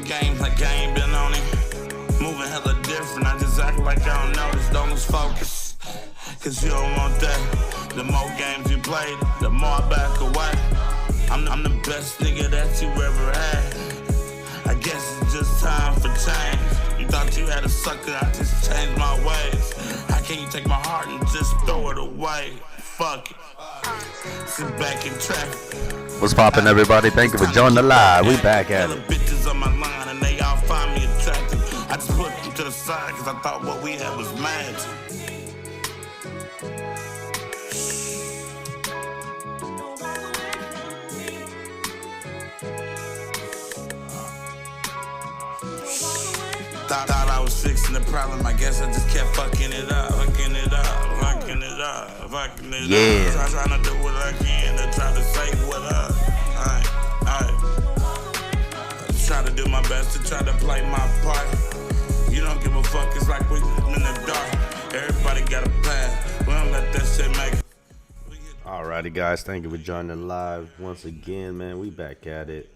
game like I ain't been on it. Moving hella different, I just act like I don't notice. Don't lose focus, cause you don't want that. The more games you play, the more I back away. I'm the best nigga that you ever had. I guess it's just time for change. You thought you had a sucker, I just changed my ways. How can you take my heart and just throw it away? Fuck it. Sit back and traffic. What's poppin', everybody? Thank you for joining the live. We back at it. Bitches on my line and they all find me attractive. I just put them to the side cause I thought what we had was magic. Thought I was fixing the problem. I guess I just kept fucking it up. Yeah. Trying to do what I can to try to save what up. Try to do my best to try to play my part. You don't give a fuck, it's like we're in the dark. Everybody got a plan. We don't let that shit make it. Alrighty, guys. Thank you for joining the live once again, man. We back at it.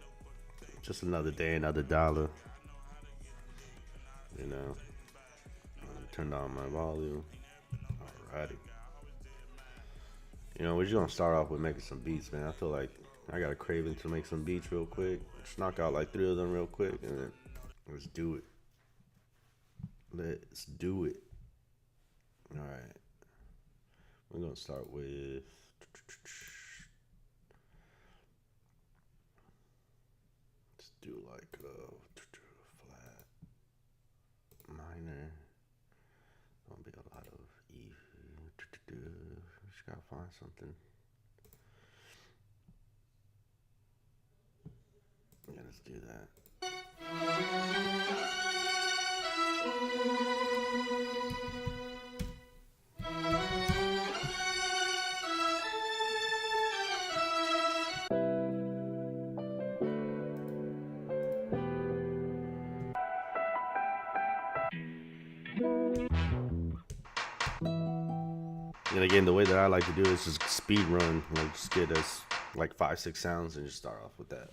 Just another day, another dollar. You know, turned on my volume. Alrighty. You know, we're just gonna start off with making some beats, man. I feel like I got a craving to make some beats real quick. Just knock out like 3 of them real quick, and then let's do it. Let's do it. All right. We're gonna start with. Let's do like a flat minor. Gonna be a lot of E. Just gotta find something. Yeah, let's do that. And again, the way that I like to do this is speed run. Like, just get us like 5-6 sounds and just start off with that.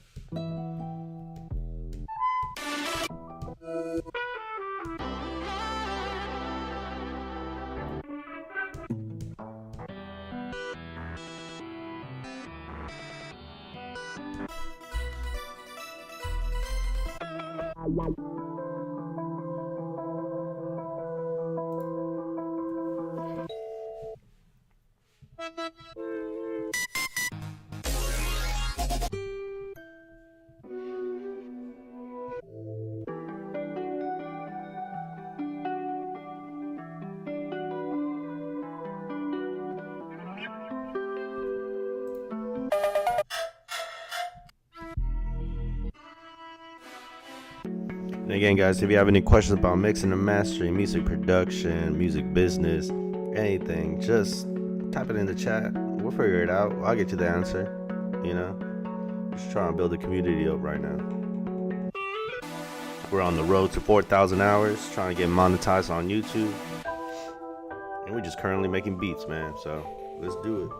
And again, guys, if you have any questions about mixing and mastering, music production, music business, anything, just type it in the chat. We'll figure it out. I'll get you the answer. You know, just trying to build a community up right now. We're on the road to 4,000 hours, trying to get monetized on YouTube. And we're just currently making beats, man. So let's do it.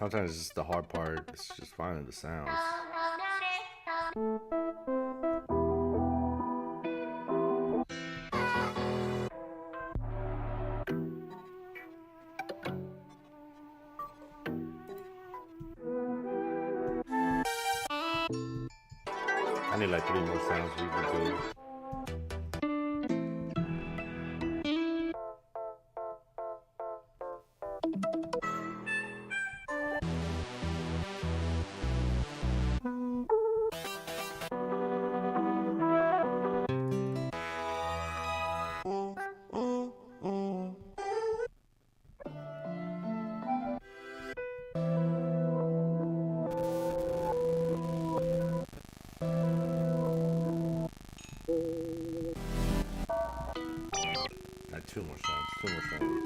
Sometimes it's just the hard part. It's just finding the sounds. I need like 3 more sounds to be good. Like 2 more sounds, 2 more sounds.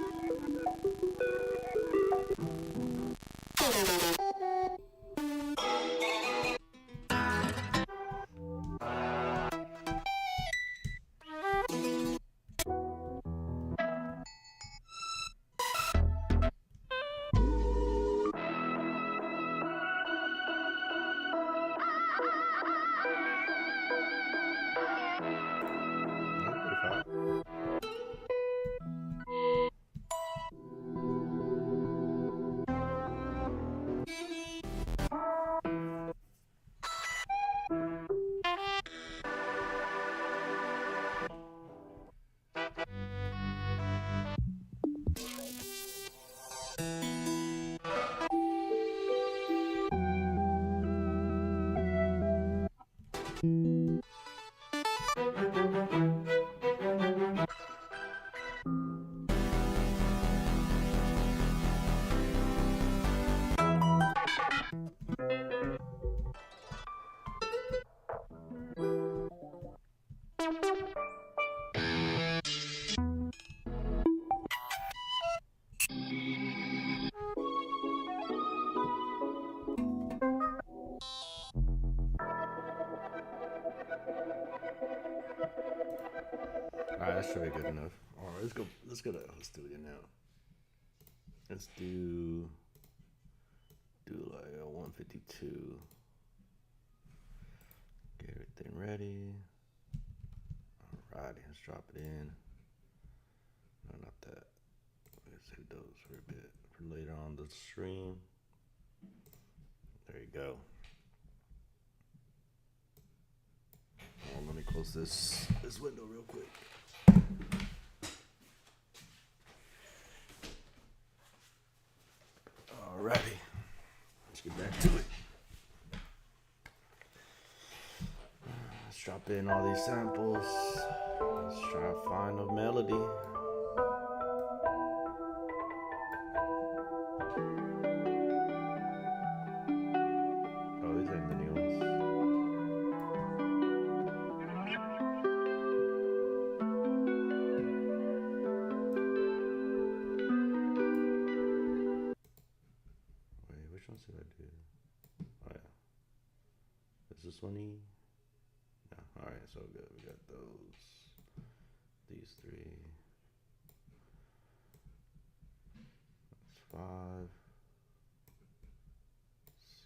Alright, that should be good enough. Alright, let's do it now. Let's do like a 152. Get everything ready. Alrighty, let's drop it in. No, not that. Let's save those for a bit for later on the stream. There you go. Oh, let me close this window real quick. Alrighty, let's get back to it. Let's drop in all these samples. Let's try to find a melody. Oh, these ain't the new ones. Wait, which ones did I do? Oh yeah. Is this one E? No. Alright, so good. We got those. These 3. That's 5,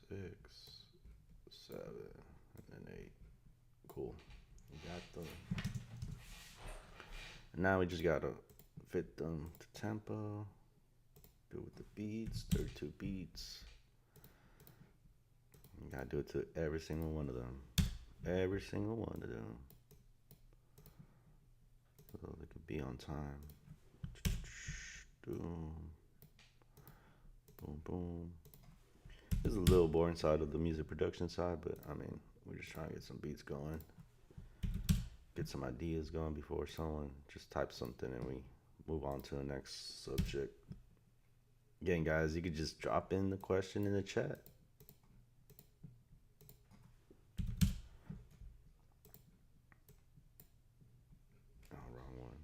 6, 7, and then 8. Cool. We got them. And now we just gotta fit them to tempo. Do it with the beats, 32 beats. You gotta do it to every single one of them. Every single one of them. So they could be on time. Boom. Boom, boom. This is a little boring side of the music production side, but I mean, we're just trying to get some beats going. Get some ideas going before someone just types something and we move on to the next subject. Again, guys, you could just drop in the question in the chat. Oh, wrong one.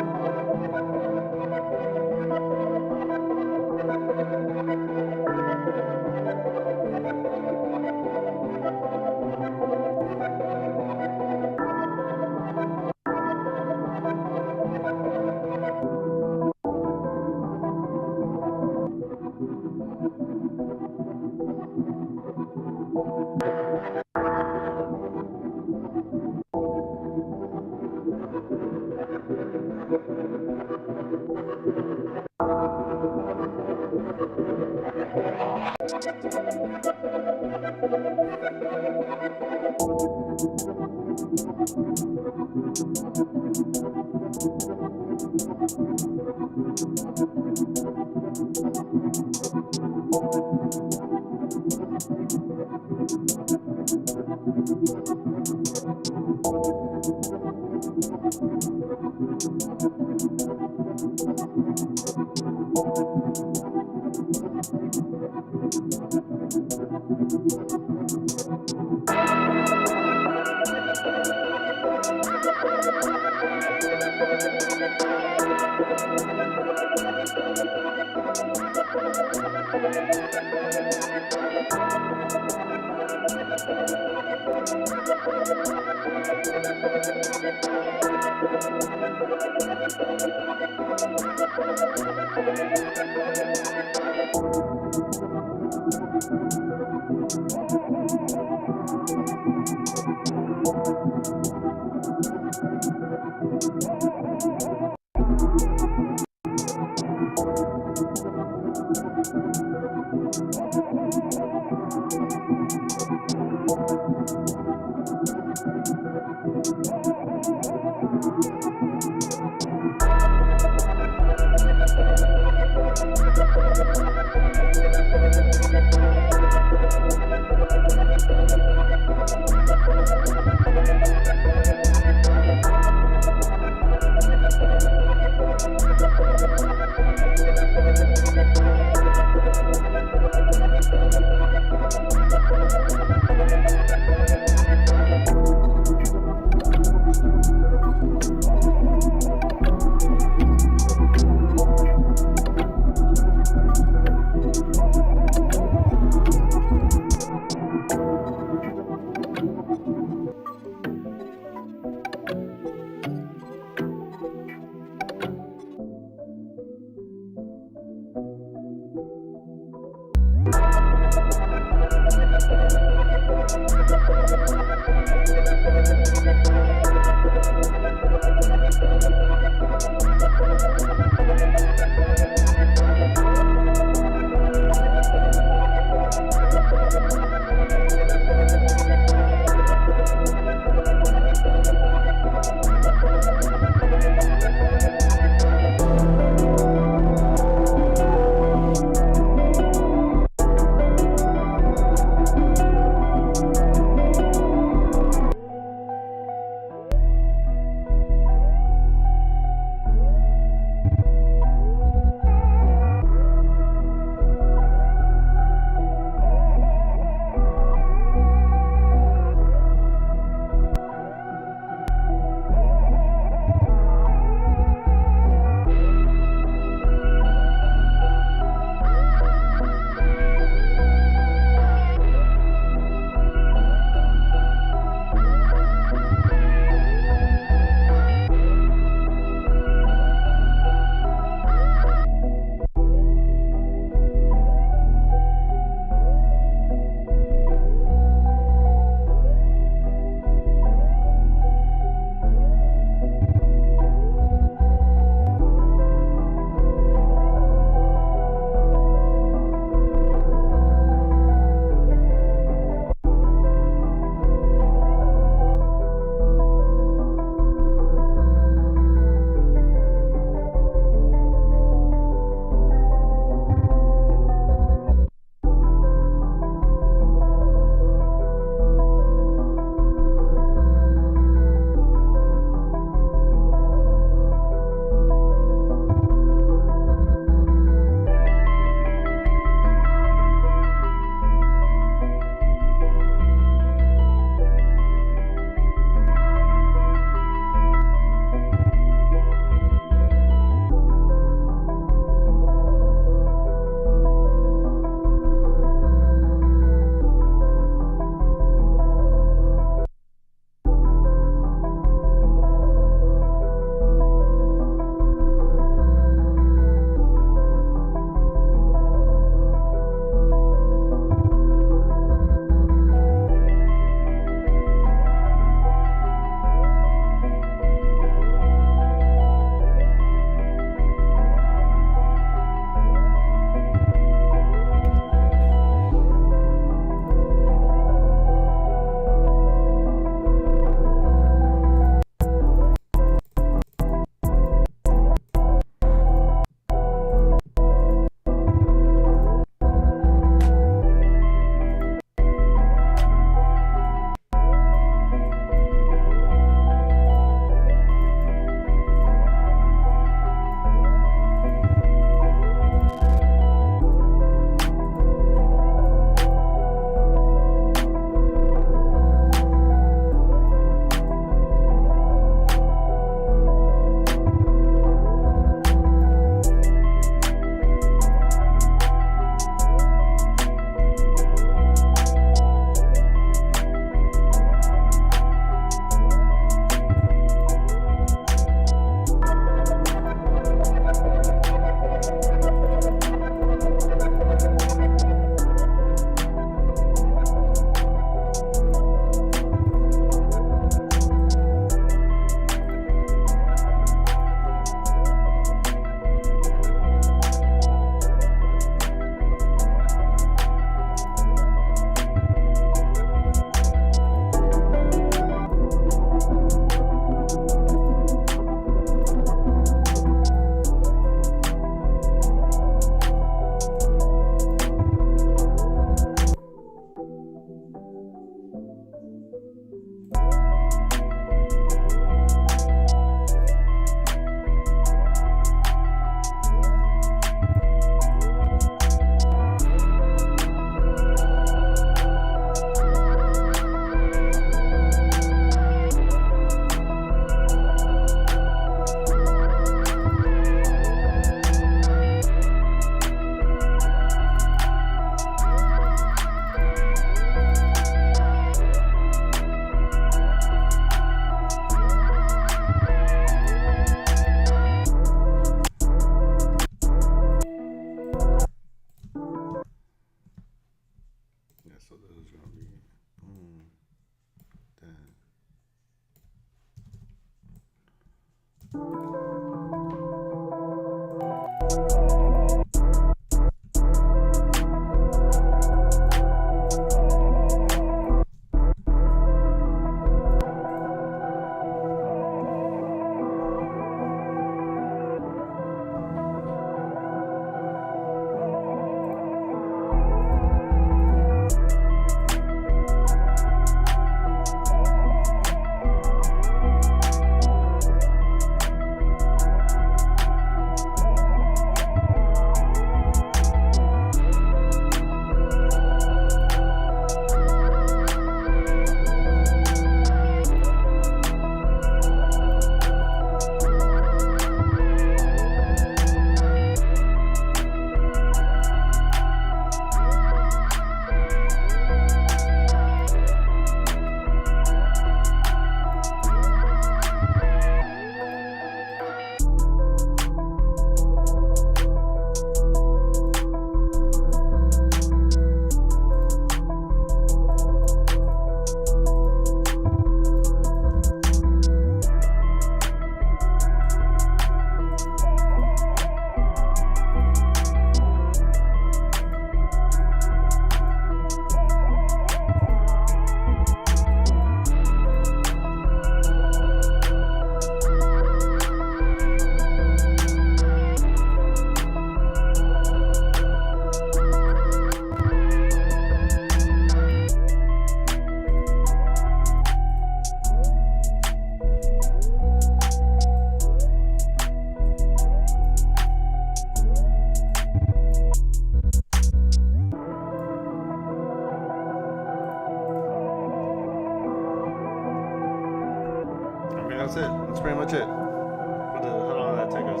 that's it. That's pretty much it. How long did that take us?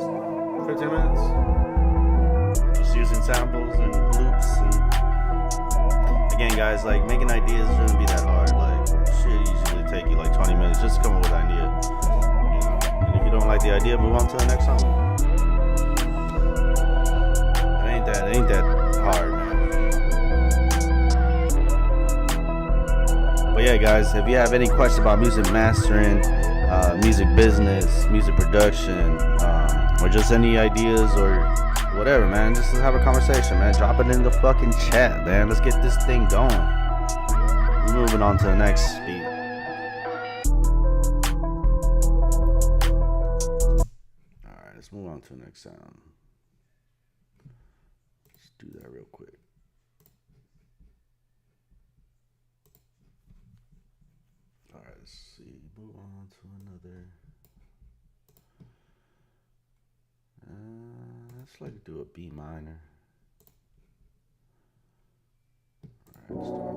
15 minutes? Just using samples and loops. And again, guys, like making ideas shouldn't be that hard. Like, shit usually take you like 20 minutes just to come up with an idea. You know? And if you don't like the idea, move on to the next song. It ain't that hard, man. But yeah, guys, if you have any questions about music mastering, music business, music production, or just any ideas or whatever, man, just have a conversation, man. Drop it in the fucking chat, man. Let's get this thing going. We're moving on to the next beat. Alright, let's move on to the next sound. Let's do that real quick. Alright, let's see. Move on to another. Let's like do a B minor. Alright, start.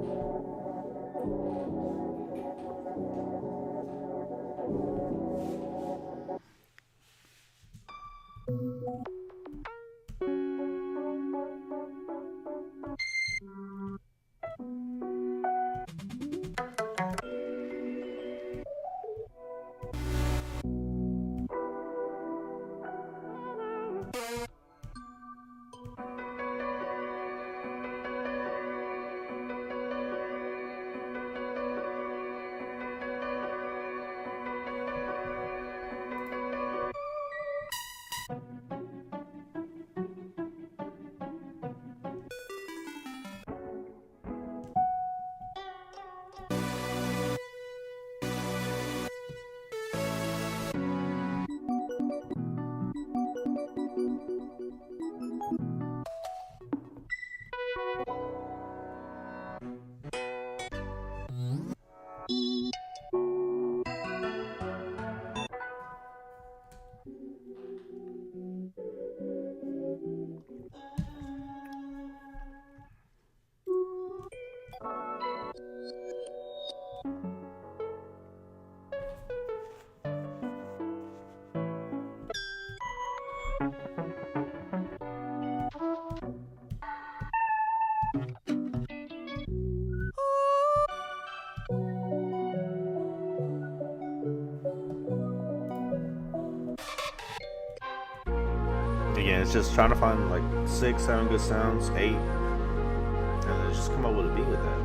Again, it's just trying to find like 6, 7 good sounds, 8, and then just come up with a beat with that.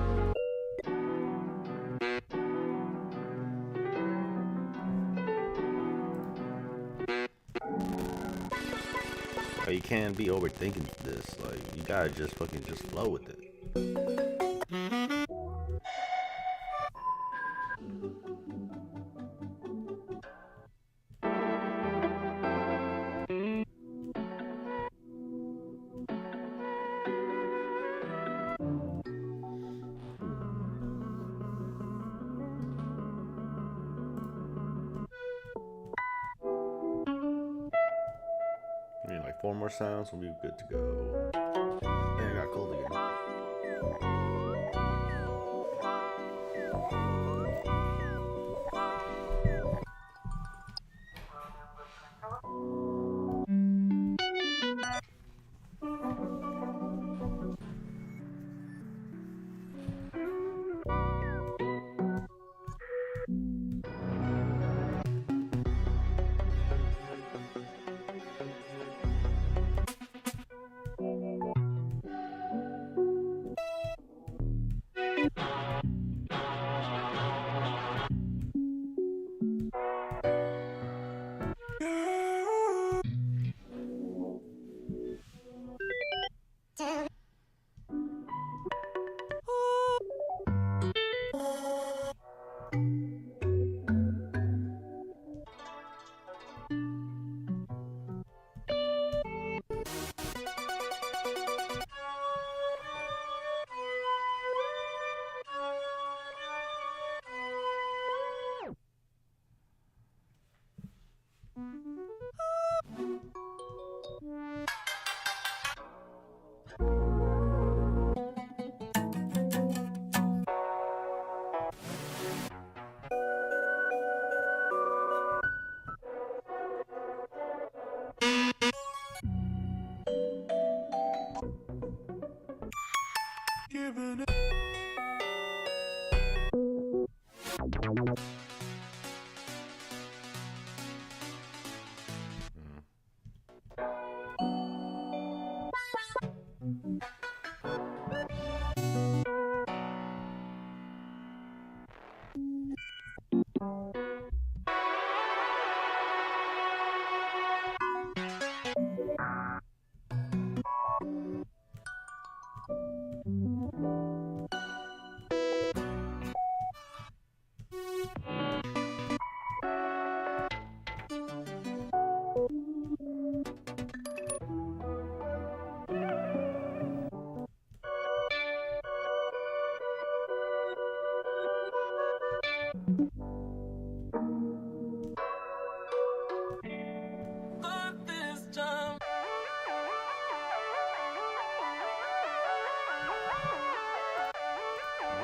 But you can't be overthinking this. Like, you gotta just fucking just flow with it. Maybe like 4 more sounds, we'll be good to go. Dang, I got cold again.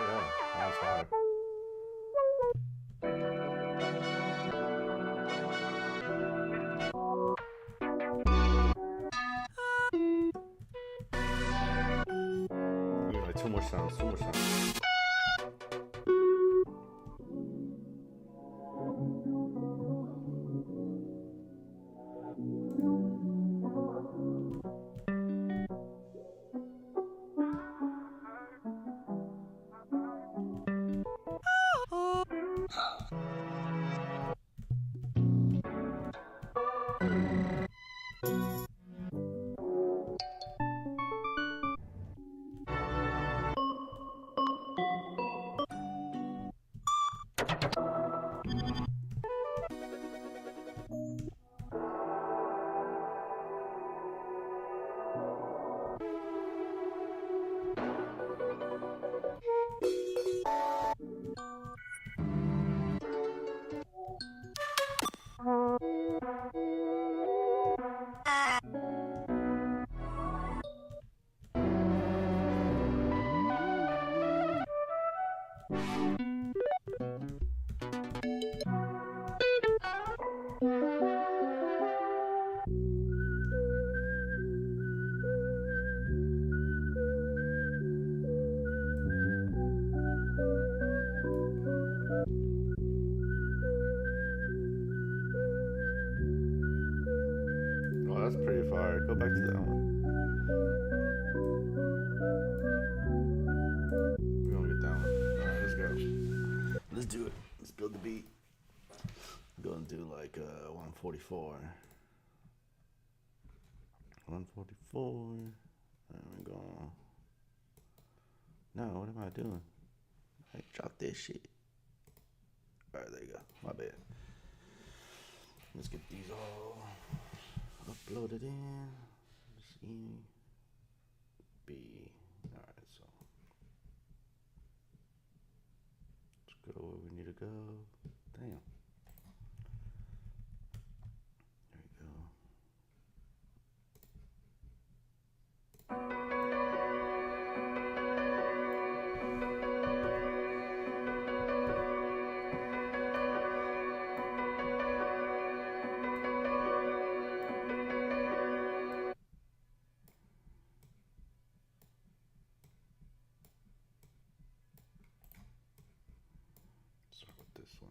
Yeah, that's hard. Give me like two more sounds, two more sounds. Oh, that's pretty far. Go back to that one. We're gonna get that one. Alright, let's go. Let's do it. Let's build the beat. I'm gonna do like 144. 144. There we go. No, what am I doing? I dropped this shit. Alright, there you go. My bad. Let's get these all uploaded in. C, B. Alright, so let's go where we need to go. Damn. There we go. Start with this one.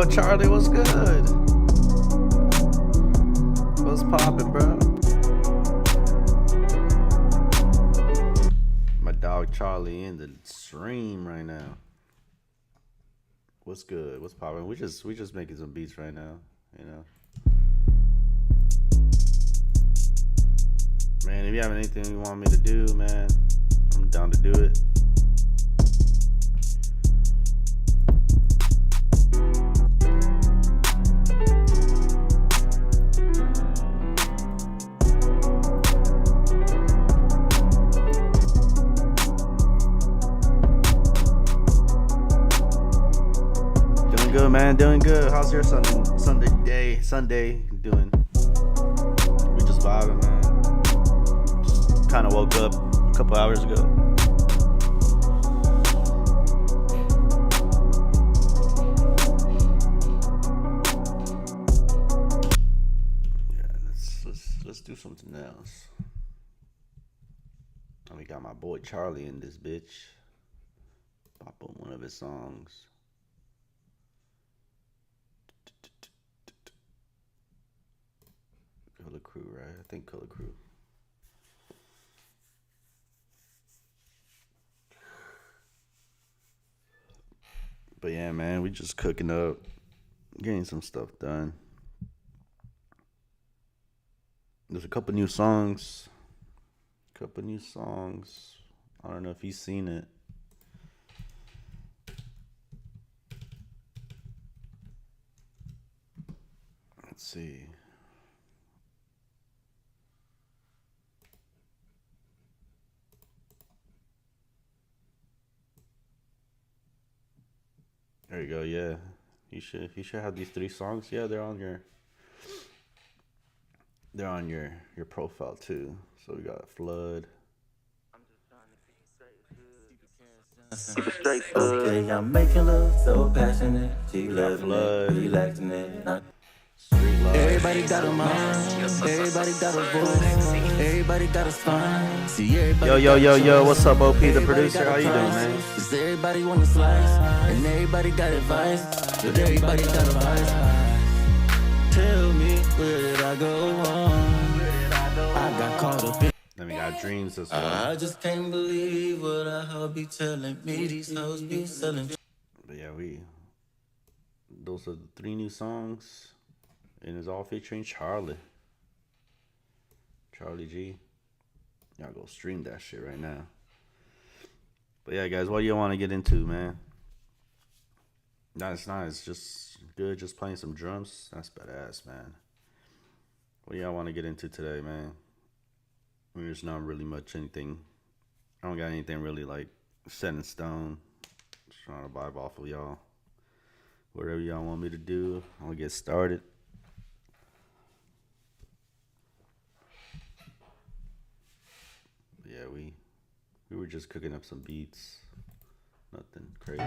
dog Charlie, what's good? What's poppin', bro? My dog Charlie in the stream right now. What's good? What's poppin'? We just making some beats right now, you know. Man, if you have anything you want me to do, man, I'm down to do it. Doing good, man. Doing good. How's your Sunday doing? We just vibing, man. Kind of woke up a couple hours ago. Yeah, let's do something else. And we got my boy Charlie in this bitch. Pop on one of his songs. Color Crew, right? I think Color Crew. But yeah, man, we just cooking up, getting some stuff done. There's a couple new songs. I don't know if you've seen it. Let's see. There you go. Yeah, you should have these 3 songs. Yeah, they're on your profile too. So we got Flood. Okay, I'm making love so passionate. She loves Flood. me, relaxing it. Street Love. Everybody got a mind, everybody got a voice, everybody got a spine. See, everybody Yo, what's up, OP, the producer? How you doing, man? Cause everybody wanna slice, and everybody got advice, but everybody got advice. Tell me, where did I go wrong? I got caught up in. Then we got Dreams as well. I just can't believe what I heard be telling me. These hoes be selling. But yeah, those are the 3 new songs, and it's all featuring Charlie G. Y'all go stream that shit right now. But yeah, guys, what do you want to get into, man? That's nice. Just good. Just playing some drums. That's badass, man. What do y'all want to get into today, man? I mean, there's not really much anything. I don't got anything really like set in stone. Just trying to vibe off of y'all. Whatever y'all want me to do, I'll get started. But yeah, we were just cooking up some beats. Nothing crazy.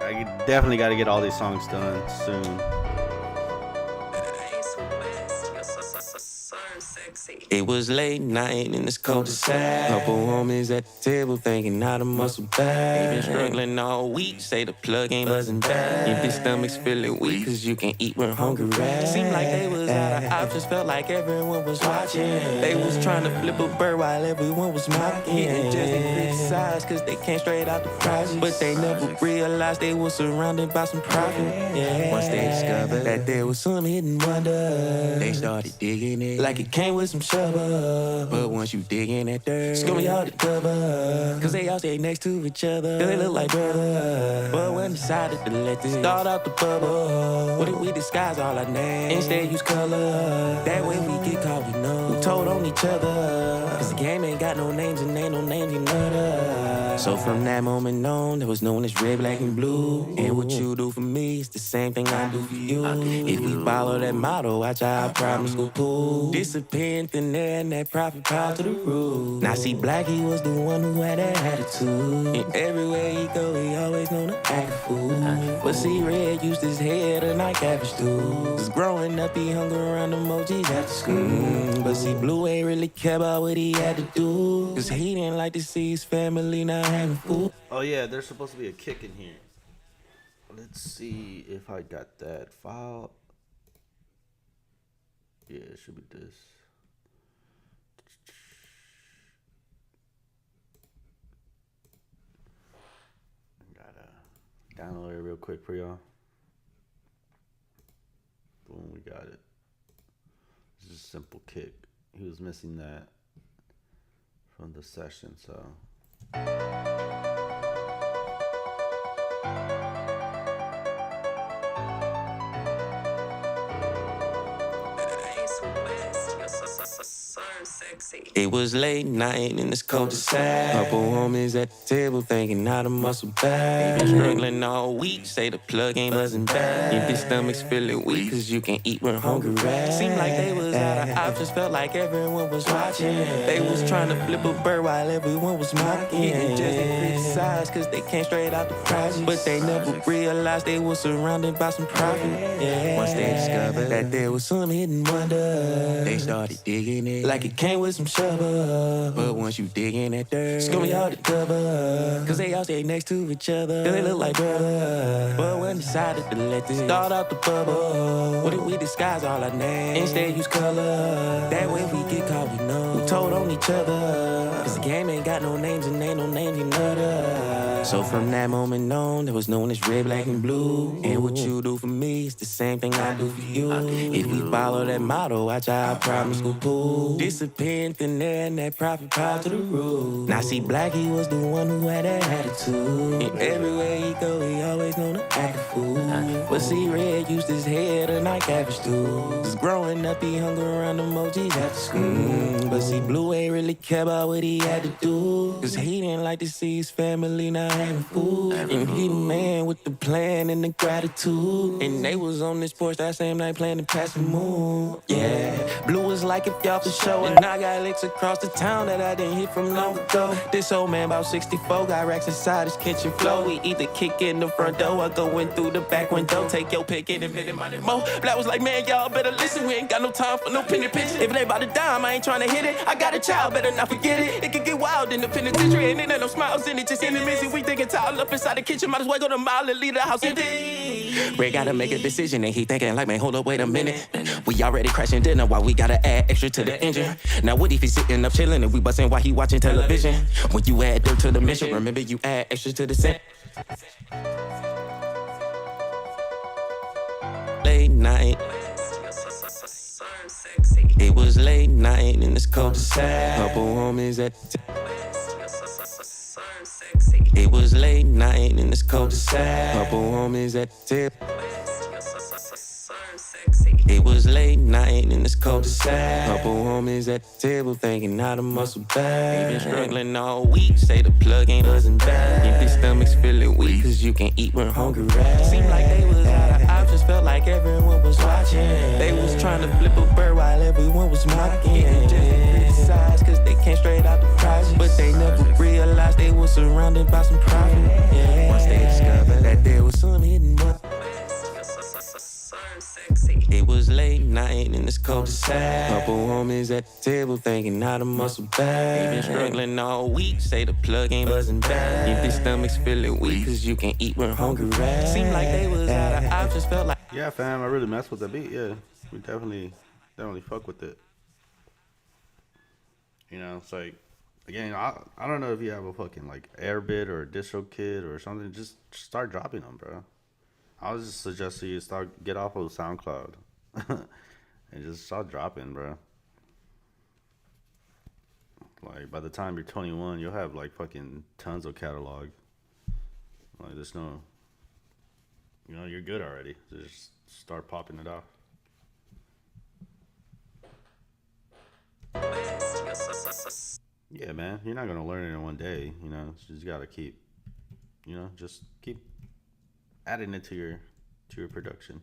I definitely got to get all these songs done soon. It was late night in this cul-de-sac. Couple homies at the table thinking how the muscle back. They been struggling all week, say the plug ain't buzzing back. If your stomach's feeling weak, cause you can eat when hungry rats. Seemed like they was out of options, felt like everyone was watching. They was trying to flip a bird while everyone was mocking. Just they criticize cause they came straight out the project. But they never realized they was surrounded by some profit. Yeah. Once they discovered that there was some hidden wonder, they started digging it like it came with some shovel. But once you dig in that dirt, it's gonna be hard to cover. Cause they all stay next to each other, they look like brothers. But when decided to let this start out the bubble, what if we disguise all our names, instead use color? That way we get caught, we know who told on each other. Cause the game ain't got no names and ain't no names in none. So from that moment on, there was known as red, black, and blue. And what you do for me is the same thing I do for you. If we follow that motto, watch our problems go cool. Disappear in thin air and that profit pile to the roof. Now see, Blackie was the one who had that attitude. And everywhere he go, he always known to act a fool. But see, Red used his head and I cabbage too. Cause growing up, he hung around emojis after school. But see, Blue ain't really care about what he had to do. Cause he didn't like to see his family not having food. Oh yeah, there's supposed to be a kick in here. Let's see if I got that file. Yeah, it should be this. Gotta download it real quick for y'all. Boom, we got it. It's just a simple kick. He was missing that from the session, so. It was late night in this cul-de-sac. Couple homies at the table thinking how the muscle back. Been struggling all week, say the plug ain't buzzing back. If your stomach's feeling weak, cause you can eat when hungry rat. Seemed like they was out of options, felt like everyone was watching. They was trying to flip a bird while everyone was mocking. Just criticized cause they came straight out the project. But they never realized they was surrounded by some profit. Yeah. Once they discovered that there was some hidden wonder, they started digging it like it came with some shovel. But once you dig in that dirt, it's gonna be hard to cover. Cause they all stay next to each other, cause they look like brothers. But when decided to let this start out the bubble, what if we disguise all our names, instead use color? That way we get caught, we know who told on each other. Cause the game ain't got no names and ain't no names, you know that. So from that moment on, there was known as red, black, and blue. And what you do for me is the same thing I do for you. If we follow that motto, watch our promise go pool. Disappear in thin air and that profit proud to the roof. Now see, Blackie was the one who had that attitude. And everywhere he go, he always known to act a fool. But see, Red used his head and I cabbage stew. Cause growing up, he hung around emojis after school. But see, Blue ain't really care about what he had to do. Cause he didn't like to see his family not having food. And he the man with the plan and the gratitude. And they was on this porch that same night playing the pass the moon. Yeah, Blue was like if y'all for show. And I got licks across the town that I didn't hit from long ago. This old man about 64 got racks inside his kitchen floor. We either kick in the front door or go in through the back window. Take your pick and admit it, money more. Black was like, man, y'all better listen. We ain't got no time for no penny pitch. If it ain't about a dime, I ain't trying to hit it. I got a child, better not forget it. It could get wild in the penitentiary, and it ain't no smiles in it, just enemies. We thinking towel up inside the kitchen, might as well go to mile and leave the house empty. Ray gotta make a decision, and he thinking like, man, hold up, wait a minute. We already crashing dinner, while we gotta add extra to the engine. Now what if he sitting up chilling and we busting while he watching television? When you add dirt to the mission, remember you add extra to the scent. Late night. It was late night in this cul-de-sac. Couple homies at the It was late night in this cul-de-sac. Couple homies at the tip. It was late night in this cul-de-sac. Couple homies at the table thinking how to muscle back. Been struggling all week, say the plug ain't buzzing back. If your stomach's feeling weak, cause you can eat when hungry rat. Seemed like they was out of options, felt like everyone was watching. They was trying to flip a bird while everyone was mocking. Just criticized cause they came straight out the project. But they never realized they was surrounded by some profit. Yeah. Once they discovered that there was some hidden money. It was late night in this cul-de-sac. Couple homies at the table thinking how to muscle back. Been struggling all week, say the plug ain't buzzing back. If your stomach's feeling weak, cause you can eat when hungry rat. Seemed like they was out of options, felt like. Yeah, fam, I really messed with the beat. Yeah, we definitely fuck with it. You know, it's like, again, I don't know if you have a fucking like Airbit or a distro kit or something. Just start dropping them, bro. I was just suggesting you get off of SoundCloud and just start dropping, bro. Like by the time you're 21, you'll have like fucking tons of catalog. Like there's no, you know, you're good already. Just start popping it off. Yeah, man, you're not gonna learn it in one day. You know, so you just gotta keep, you know, just keep adding it to your production.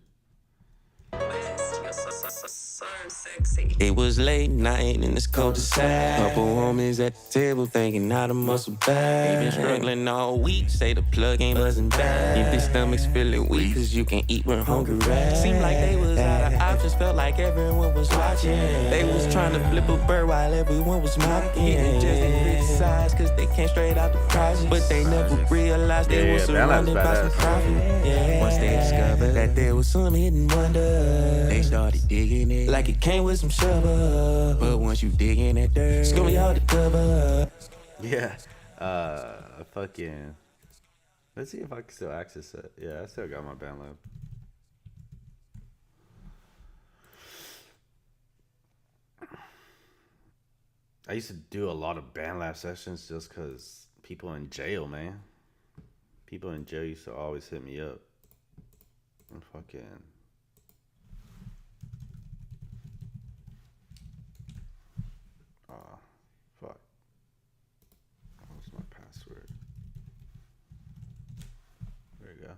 It was late night in this cul-de-sac. Couple homies at the table thinking how to muscle back. Ain't been struggling all week, say the plug ain't buzzing back. If their stomachs feeling weak, cause you can eat when hungry rats. Seemed like they was out of options, felt like everyone was watching. They was trying to flip a bird while everyone was mocking. Just they criticize cause they came straight out the project. But they never realized they was surrounded by some profit. Once they discovered that there was some hidden wonder, they started digging it like it came with some shovel. But once you dig in that dirt, it's gonna be hard to cover. Yeah. Fucking. Let's see if I can still access it. Yeah, I still got my BandLab. I used to do a lot of BandLab sessions just because people in jail, man. People in jail used to always hit me up. And fucking. Oh, fuck. What's my password? There you go.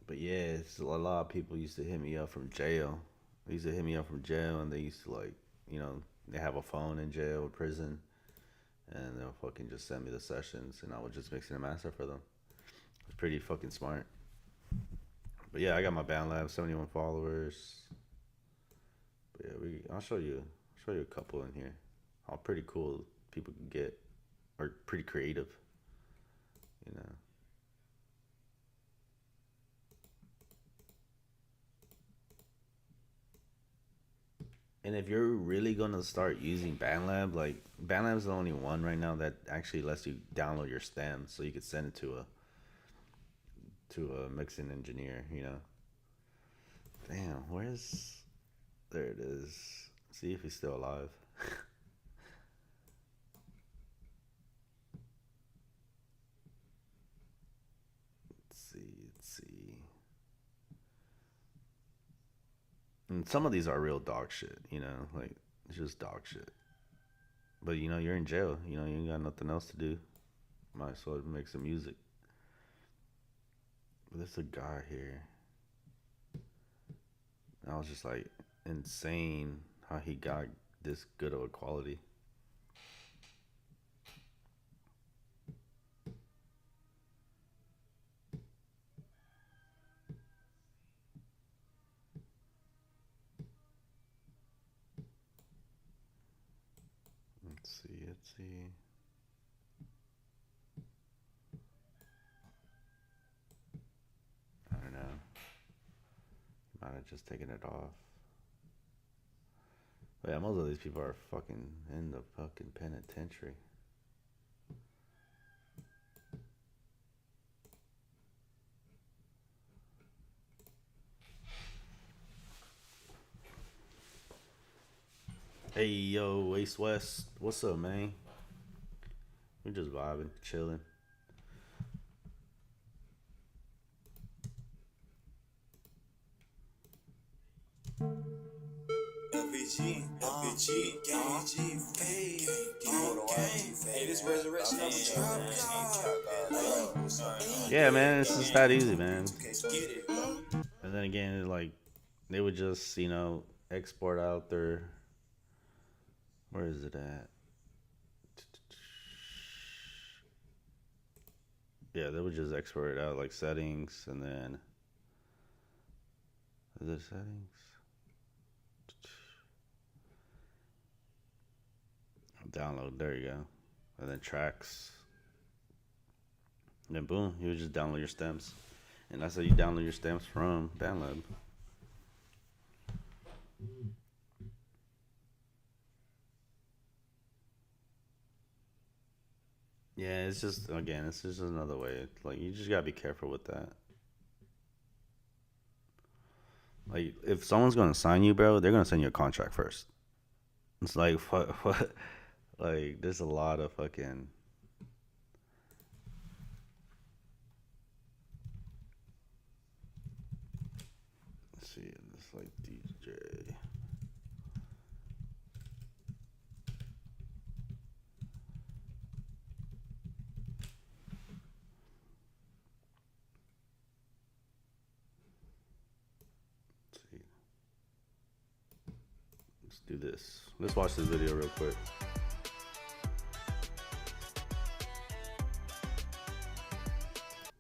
But yeah, it's a lot of people used to hit me up from jail. They used to hit me up from jail, and they used to like, they have a phone in jail or prison, and they'll fucking just send me the sessions, and I would just mix and master for them. It's pretty fucking smart. But yeah, I got my BandLab, 71 followers. But yeah, I'll show you a couple in here. How pretty cool people can get, or pretty creative, you know. And if you're really gonna start using BandLab, like BandLab's the only one right now that actually lets you download your stems, so you could send it to a mixing engineer, you know. Damn, there it is. See if he's still alive. Let's see. And some of these are real dog shit, you know, like it's just dog shit. But you're in jail, you ain't got nothing else to do. Might as well make some music. But there's a guy here. I was just like insane how he got this good of a quality. Let's see. I don't know. Might have just taken it off. But yeah, most of these people are fucking in the fucking penitentiary. Hey yo, Ace West, what's up, man? We just vibing, chilling. LPG, hey, this resurrection of the trap. Yeah, man, it's just that easy, man. And then again, like they would just, export out their. Where is it at? Yeah, they would just export it out like settings, and then is it settings? Download, there you go. And then tracks. And then boom, you would just download your stems. And that's how you download your stems from BandLab. Yeah, it's just another way. Like, you just gotta be careful with that. Like, if someone's gonna sign you, bro, they're gonna send you a contract first. It's like, what? Like, there's a lot of fucking. Let's see, it's like DJ. do this. Let's watch this video real quick.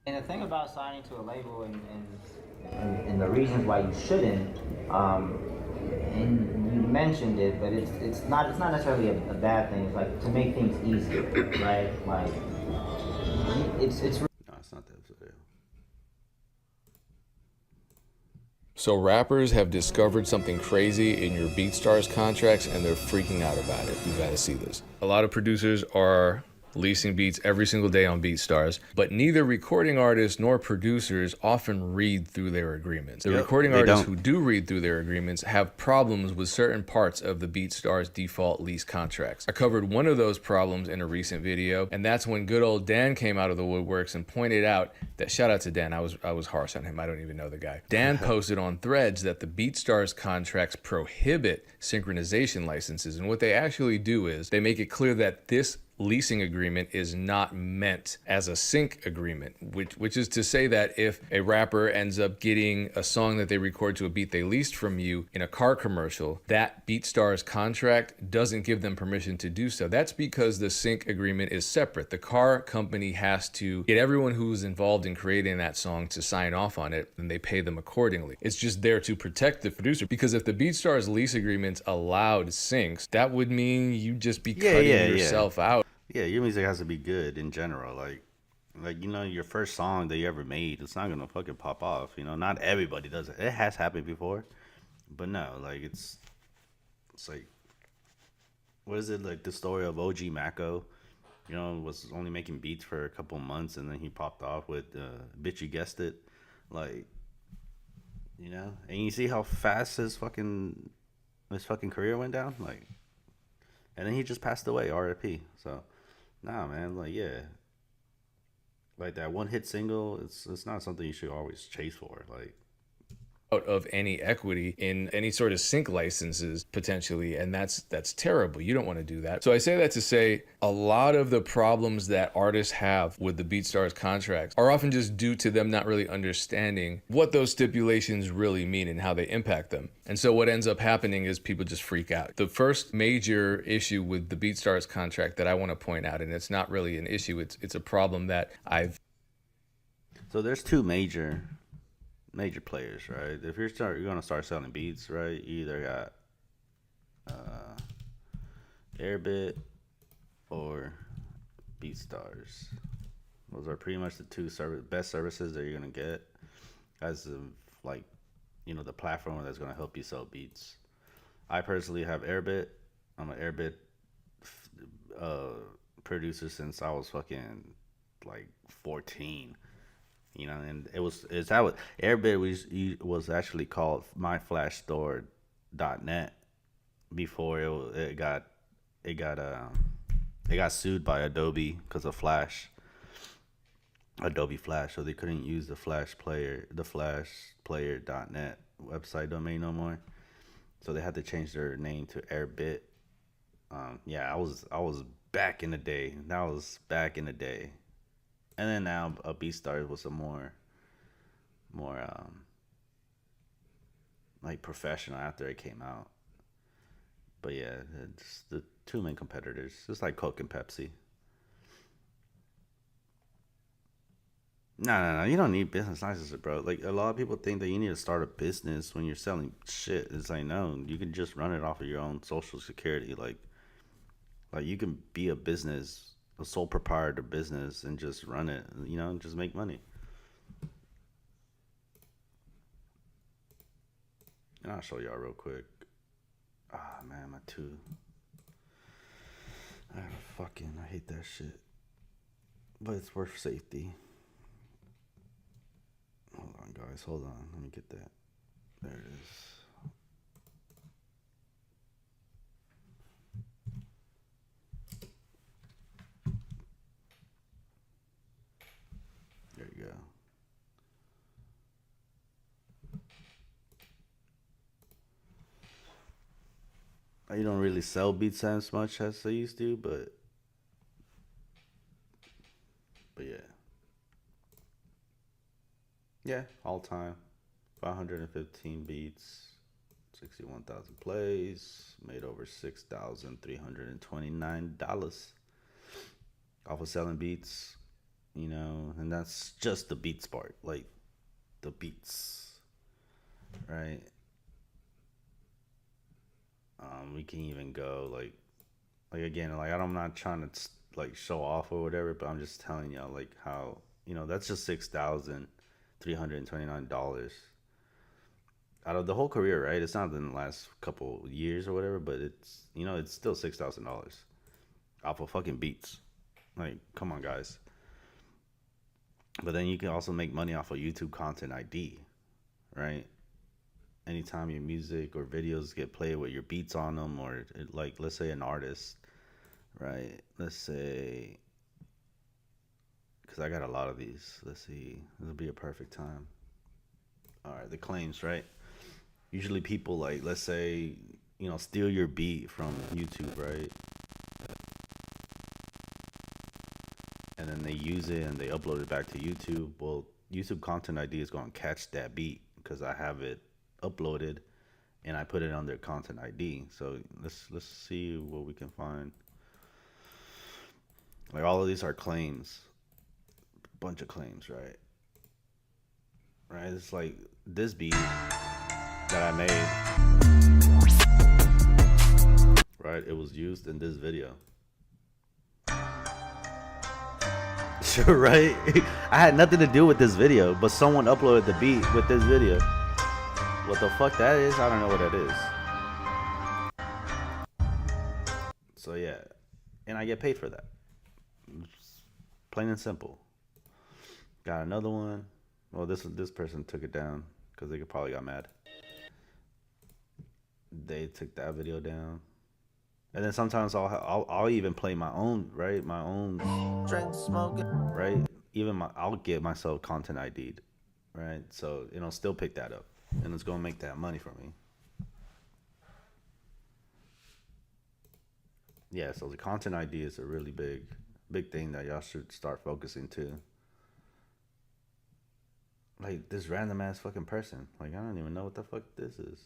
And the thing about signing to a label and the reasons why you shouldn't, and you mentioned it, but it's not necessarily a bad thing. It's like to make things easier, right? Like it's No, it's not that video. So rappers have discovered something crazy in your BeatStars contracts and they're freaking out about it. You gotta see this. A lot of producers are leasing beats every single day on BeatStars, but neither recording artists nor producers often read through their agreements. The recording artists who do read through their agreements have problems with certain parts of the BeatStars default lease contracts. I covered one of those problems in a recent video, and that's when good old Dan came out of the woodworks and pointed out that, shout out to Dan, I was harsh on him, I don't even know the guy. Dan posted on Threads that the BeatStars contracts prohibit synchronization licenses, and what they actually do is they make it clear that this leasing agreement is not meant as a sync agreement, which is to say that if a rapper ends up getting a song that they record to a beat they leased from you in a car commercial, that BeatStars contract doesn't give them permission to do so. That's because the sync agreement is separate. The car company has to get everyone who's involved in creating that song to sign off on it, and they pay them accordingly. It's just there to protect the producer, because if the BeatStars lease agreements allowed syncs, that would mean you just be cutting yourself out. Yeah, your music has to be good in general. Like you know, your first song that you ever made, it's not gonna fucking pop off. You know, not everybody does it. It has happened before, but no, like it's like, what is it, like the story of OG Mako? You know, was only making beats for a couple months and then he popped off with "Bitch You Guessed It," like, you know, and you see how fast his fucking career went down, like, and then he just passed away, R.I.P. So. Nah, man, like, yeah. Like, that one hit single, it's not something you should always chase for. Like, out of any equity in any sort of sync licenses potentially, and that's terrible. You don't want to do that. So I say that to say a lot of the problems that artists have with the BeatStars contracts are often just due to them not really understanding what those stipulations really mean and how they impact them. And so what ends up happening is people just freak out. The first major issue with the BeatStars contract that I want to point out, and it's not really an issue, it's a problem that I've... So there's two major players, right? If you're gonna start selling beats, right? You either got Airbit or BeatStars. Those are pretty much the two best services that you're gonna get as of, like, you know, the platform that's gonna help you sell beats. I personally have Airbit. I'm an Airbit producer since I was fucking like 14. You know, and Airbit was actually called myflashstore.net before it got sued by Adobe because of Adobe Flash, so they couldn't use the flashplayer.net website domain no more. So they had to change their name to Airbit. Yeah, I was back in the day. That was back in the day. And then now BeatStars was a more like professional after it came out. But yeah, it's the two main competitors, just like Coke and Pepsi. No, you don't need business licenses, bro. Like, a lot of people think that you need to start a business when you're selling shit. It's like, no, you can just run it off of your own social security. Like you can be a sole proprietor business and just run it, you know, and just make money. And I'll show y'all real quick. Ah, man, my two. I hate that shit. But it's worth safety. Hold on, guys. Hold on. Let me get that. There it is. There you go. You don't really sell beats as much as they used to, but yeah. Yeah, all time. 515 beats. 61,000 plays, made over $6,329 off of selling beats, you know, and that's just the beats part, like the beats, right? We can even go like again, like I'm not trying to like show off or whatever, but I'm just telling y'all like how, you know, that's just $6,329 out of the whole career, right? It's not in the last couple years or whatever, but it's, you know, it's still $6,000 off of fucking beats. Like, come on, guys. But then you can also make money off of YouTube Content ID, right? Anytime your music or videos get played with your beats on them, or like, let's say an artist, right? Let's say, because I got a lot of these. Let's see. This will be a perfect time. All right, the claims, right? Usually people, like, let's say, you know, steal your beat from YouTube, right? And then they use it and they upload it back to YouTube. Well, YouTube Content ID is going to catch that beat because I have it uploaded and I put it under Content ID. So let's see what we can find. Like, all of these are claims, bunch of claims, right? Right, it's like this beat that I made, right? It was used in this video. Sure, right? I had nothing to do with this video, but someone uploaded the beat with this video. What the fuck that is, I don't know what that is. So yeah, and I get paid for that. Plain and simple. Got another one. Well, this person took it down because they probably got mad. They took that video down, and then sometimes I'll even play my own, right? My own drink smoking, right? Even I'll get myself Content ID'd, right? So it'll still pick that up, and it's gonna make that money for me. Yeah, so the Content ID is a really big thing that y'all should start focusing to. Like, this random ass fucking person. Like, I don't even know what the fuck this is.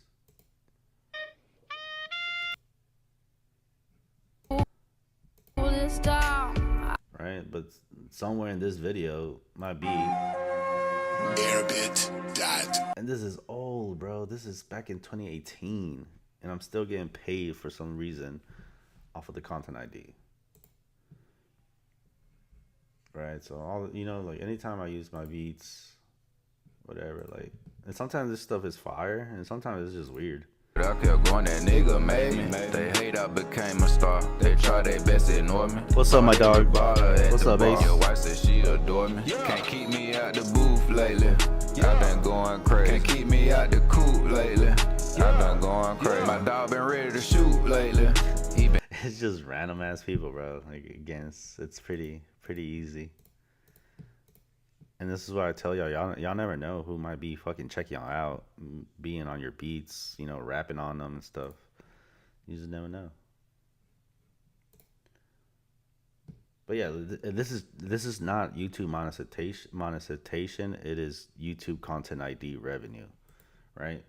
Right? But somewhere in this video might be Airbit dot. And this is old, bro. This is back in 2018. And I'm still getting paid for some reason off of the Content ID. Right? So, all, you know, like, anytime I use my beats, whatever, like, and sometimes this stuff is fire, and sometimes it's just weird. I kept going, that nigga made me. They hate I became a star. They try their best to ignore me. What's up, my dog? What's up, Ace? Your wife said she adore me. Can't keep me out the booth lately. I've been going crazy. Can't keep me out the coop lately. I've been going crazy. My dog been ready to shoot lately. It's just random ass people, bro. Like, again, it's pretty easy. And this is what I tell y'all never know who might be fucking checking y'all out, being on your beats, you know, rapping on them and stuff. You just never know. But yeah, this is not YouTube monetization. It is YouTube Content ID revenue, right?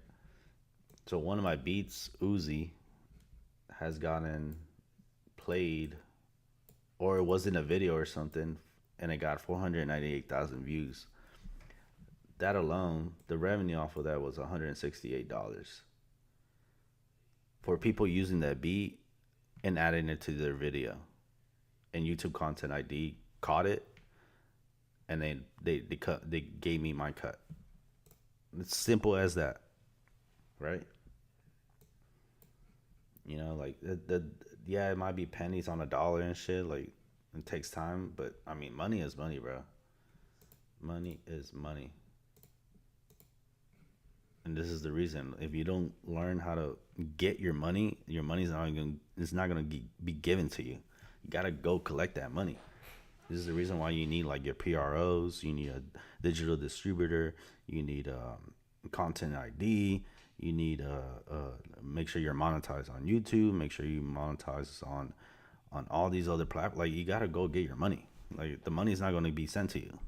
So one of my beats, Uzi, has gotten played, or it was in a video or something, and it got 498,000 views. That alone, the revenue off of that was $168 for people using that beat and adding it to their video. And YouTube Content ID caught it, and they gave me my cut. It's simple as that, right? You know, like yeah, it might be pennies on a dollar and shit, like. It takes time, but I mean, money is money, bro. Money is money. And this is the reason. If you don't learn how to get your money's not gonna be given to you. You gotta go collect that money. This is the reason why you need, like, your PROs. You need a digital distributor. You need Content ID. You need make sure you're monetized on YouTube. Make sure you monetize on all these other platforms. Like, you gotta go get your money. Like, the money's not gonna be sent to you.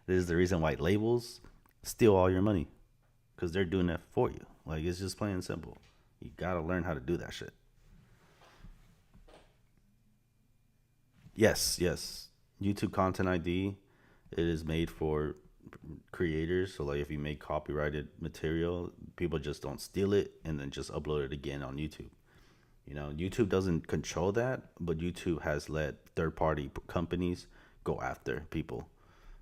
This is the reason why labels steal all your money. because they're doing it for you. Like, it's just plain and simple. You gotta learn how to do that shit. Yes. YouTube Content ID. It is made for creators. So like, if you make copyrighted material, people just don't steal it and then just upload it again on YouTube. You know, YouTube doesn't control that, but YouTube has let third-party companies go after people.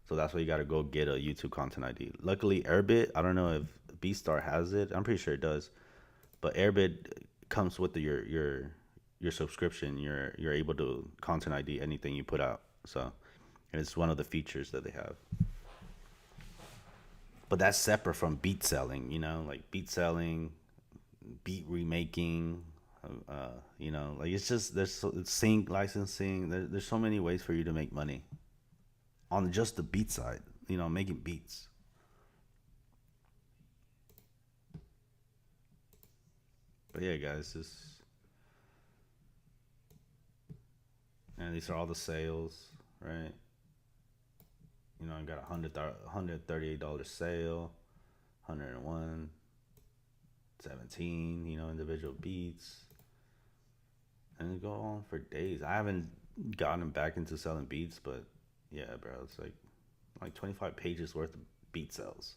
So that's why you got to go get a YouTube Content ID. Luckily, Airbit, I don't know if BeatStar has it. I'm pretty sure it does. But Airbit comes with your subscription. You're able to Content ID anything you put out. So it's one of the features that they have. But that's separate from beat selling, you know, like beat selling, beat remaking, you know, like it's just, it's sync licensing. There's so many ways for you to make money on just the beat side, you know, making beats. But yeah, guys, and these are all the sales, right? You know, I got $138 sale, 101, 17, you know, individual beats. And it go on for days. I haven't gotten back into selling beats, but yeah, bro, it's like 25 pages worth of beat sales.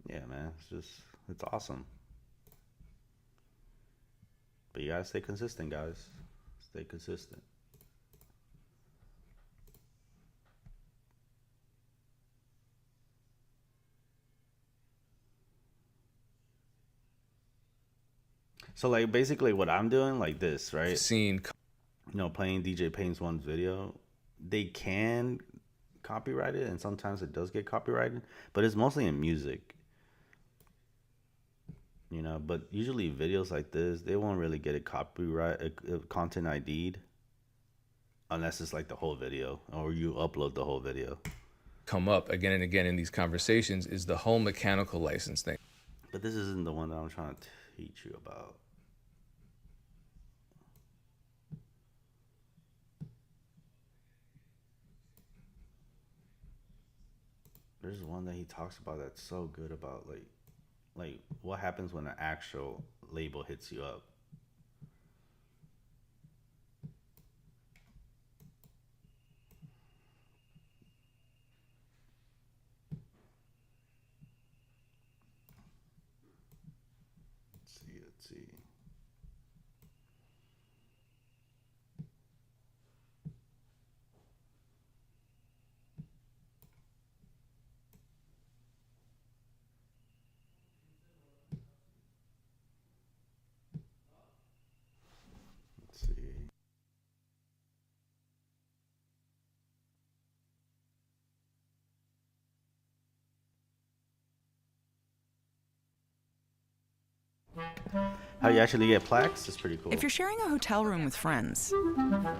Yeah, man, it's awesome. But you gotta stay consistent, guys. Stay consistent. So like basically what I'm doing like this, right? You know, playing DJ Payne's one video, they can copyright it, and sometimes it does get copyrighted, but it's mostly in music. You know, but usually videos like this, they won't really get a copyright content ID'd unless it's like the whole video or you upload the whole video. Come up again and again in these conversations is the whole mechanical license thing. But this isn't the one that I'm trying to teach you about. There's one that he talks about that's so good about like what happens when an actual label hits you up. Let's see. How you actually get plaques is pretty cool. If you're sharing a hotel room with friends,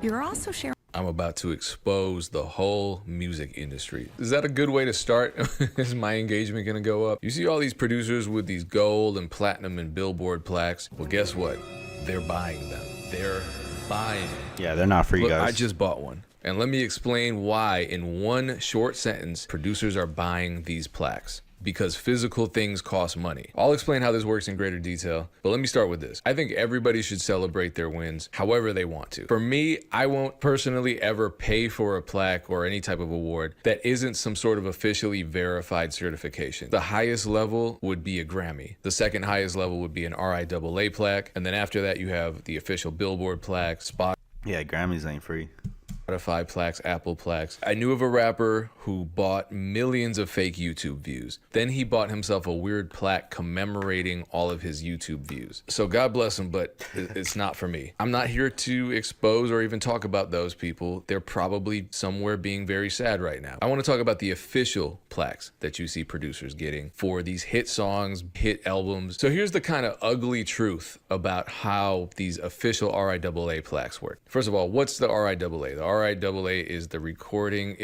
you're also sharing. I'm about to expose the whole music industry. Is that a good way to start? Is my engagement gonna go up? You see all these producers with these gold and platinum and Billboard plaques? Well, guess what? They're buying them. They're buying them. Yeah, they're not free, Look, guys. I just bought one. And let me explain why in one short sentence producers are buying these plaques. Because physical things cost money. I'll explain how this works in greater detail, but let me start with this. I think everybody should celebrate their wins however they want to. For me, I won't personally ever pay for a plaque or any type of award that isn't some sort of officially verified certification. The highest level would be a Grammy. The second highest level would be an RIAA plaque. And then after that, you have the official Billboard plaque, Yeah, Grammys ain't free. Spotify plaques, Apple plaques. I knew of a rapper who bought millions of fake YouTube views. Then he bought himself a weird plaque commemorating all of his YouTube views. So God bless him, but it's not for me. I'm not here to expose or even talk about those people. They're probably somewhere being very sad right now. I want to talk about the official plaques that you see producers getting for these hit songs, hit albums. So here's the kind of ugly truth about how these official RIAA plaques work. First of all, what's the RIAA? The RIAA is the Recording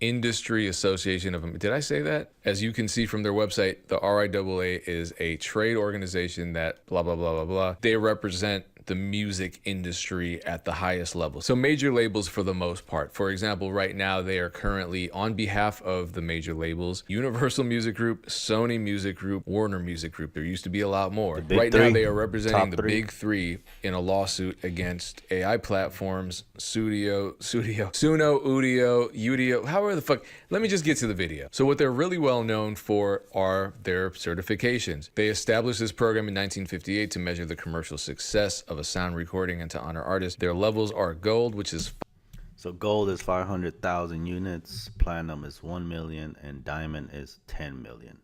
Industry Association of. Did I say that? As you can see from their website, the RIAA is a trade organization that blah, blah, blah, blah, blah. They represent the music industry at the highest level. So major labels for the most part. For example, right now they are currently on behalf of the major labels, Universal Music Group, Sony Music Group, Warner Music Group. There used to be a lot more. Right now they are representing the big three in a lawsuit against AI platforms, Suno, Udio, Udio, however the fuck. Let me just get to the video. So what they're really well known for are their certifications. They established this program in 1958 to measure the commercial success of a sound recording and to honor artists. Their levels are gold, which is... So gold is 500,000 units, platinum is 1 million, and diamond is 10 million.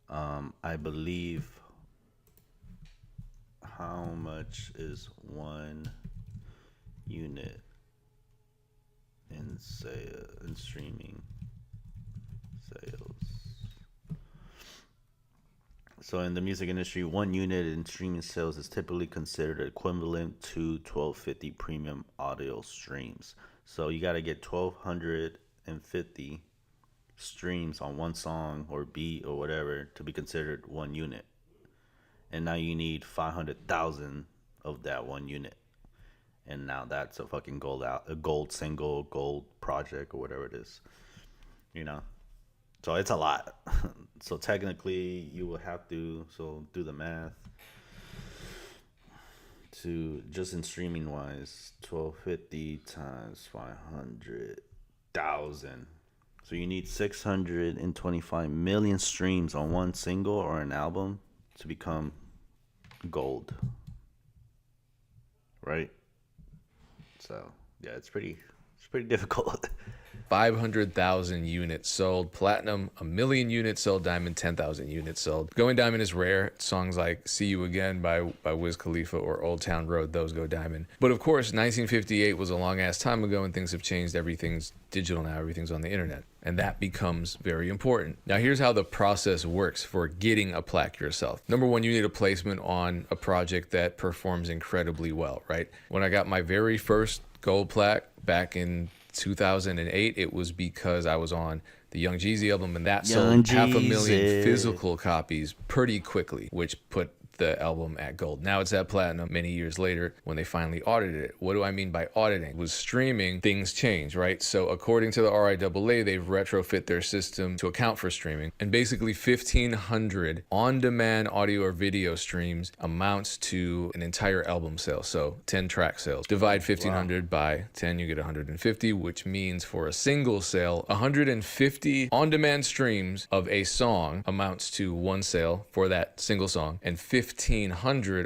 I believe, how much is 1 unit in streaming sales? So in the music industry, 1 unit in streaming sales is typically considered equivalent to 1250 premium audio streams. So you got to get 1250 streams on one song or beat or whatever to be considered 1 unit. And now you need 500,000 of that 1 unit. And now that's a fucking a gold single, gold project or whatever it is. You know? So it's a lot. So technically you will have to do the math to just in streaming wise, 1250 times 500,000. So you need 625 million streams on one single or an album to become gold. Right? So, yeah, it's pretty difficult. 500,000 units sold. Platinum, 1 million units sold. Diamond, 10,000 units sold. Going diamond is rare. Songs like See You Again by Wiz Khalifa or Old Town Road, those go diamond. But of course, 1958 was a long ass time ago and things have changed. Everything's digital now. Everything's on the internet. And that becomes very important. Now, here's how the process works for getting a plaque yourself. Number one, you need a placement on a project that performs incredibly well, right? When I got my very first gold plaque back in 2008, it was because I was on the Young Jeezy album, and that sold 500,000 physical copies pretty quickly, which put the album at gold. Now it's at platinum many years later when they finally audited it. What do I mean by auditing? With streaming, things change, right? So according to the RIAA, they've retrofit their system to account for streaming. And basically 1,500 on-demand audio or video streams amounts to an entire album sale. So 10 track sales. Divide 1,500 by 10, you get 150, which means for a single sale, 150 on-demand streams of a song amounts to one sale for that single song, and 1,500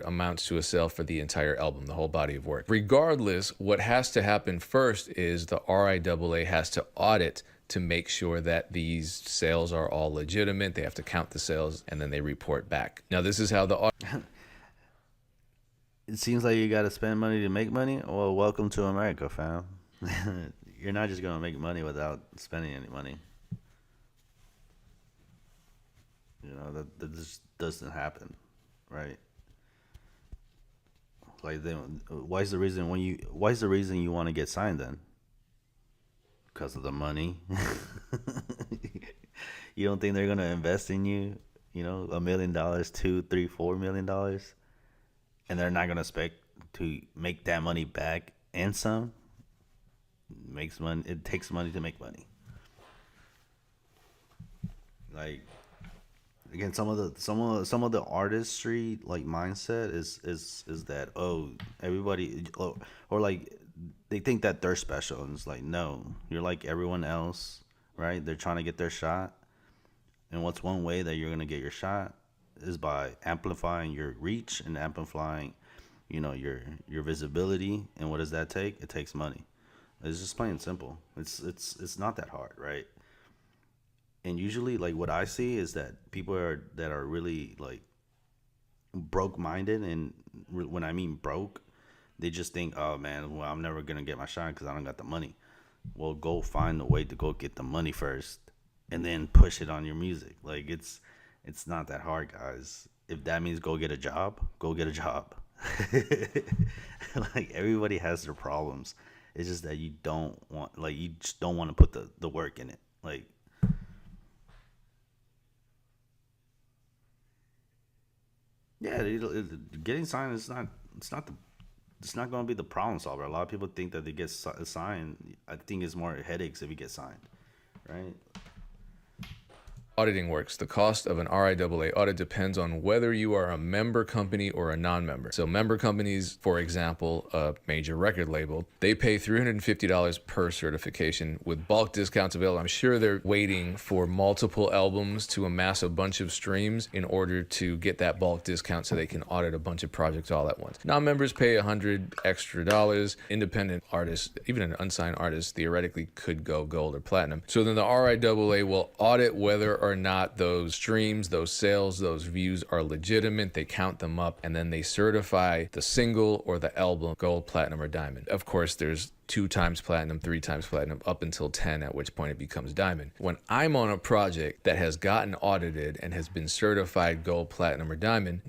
amounts to a sale for the entire album, the whole body of work. Regardless, what has to happen first is the RIAA has to audit to make sure that these sales are all legitimate. They have to count the sales and then they report back. Now, this is how the audit... It seems like you got to spend money to make money. Well, welcome to America, fam. You're not just going to make money without spending any money. You know, that just doesn't happen. Right. Like then, why is the reason you want to get signed then? Because of the money. You don't think they're gonna invest in you? You know, $1 million, $2, $3, $4 million, and they're not gonna expect to make that money back and some. Makes money. It takes money to make money. Like. Again, some of the artistry like mindset is that everybody or like they think that they're special, and it's like, no, you're like everyone else, right? They're trying to get their shot, and what's one way that you're gonna get your shot is by amplifying your reach and amplifying, you know, your visibility. And what does that take? It takes money. It's just plain and simple. It's not that hard, right? And usually, like, what I see is that people that are really, like, broke-minded, and when I mean broke, they just think, oh, man, well, I'm never going to get my shot because I don't got the money. Well, go find a way to go get the money first and then push it on your music. Like, it's not that hard, guys. If that means go get a job, go get a job. Like, everybody has their problems. It's just that you just don't want to put the work in it. Like, yeah, getting signed is it's not going to be the problem solver. A lot of people think that they get signed. I think it's more headaches if you get signed, right? Auditing works. The cost of an RIAA audit depends on whether you are a member company or a non-member. So member companies, for example, a major record label, they pay $350 per certification with bulk discounts available. I'm sure they're waiting for multiple albums to amass a bunch of streams in order to get that bulk discount so they can audit a bunch of projects all at once. Non-members pay $100 extra. Independent artists, even an unsigned artist, theoretically could go gold or platinum. So then the RIAA will audit whether or not those streams, those sales, those views are legitimate. They count them up, and then they certify the single or the album gold, platinum, or diamond. Of course, there's 2 times platinum, 3 times platinum, up until 10, at which point it becomes diamond. When I'm on a project that has gotten audited and has been certified gold, platinum, or diamond,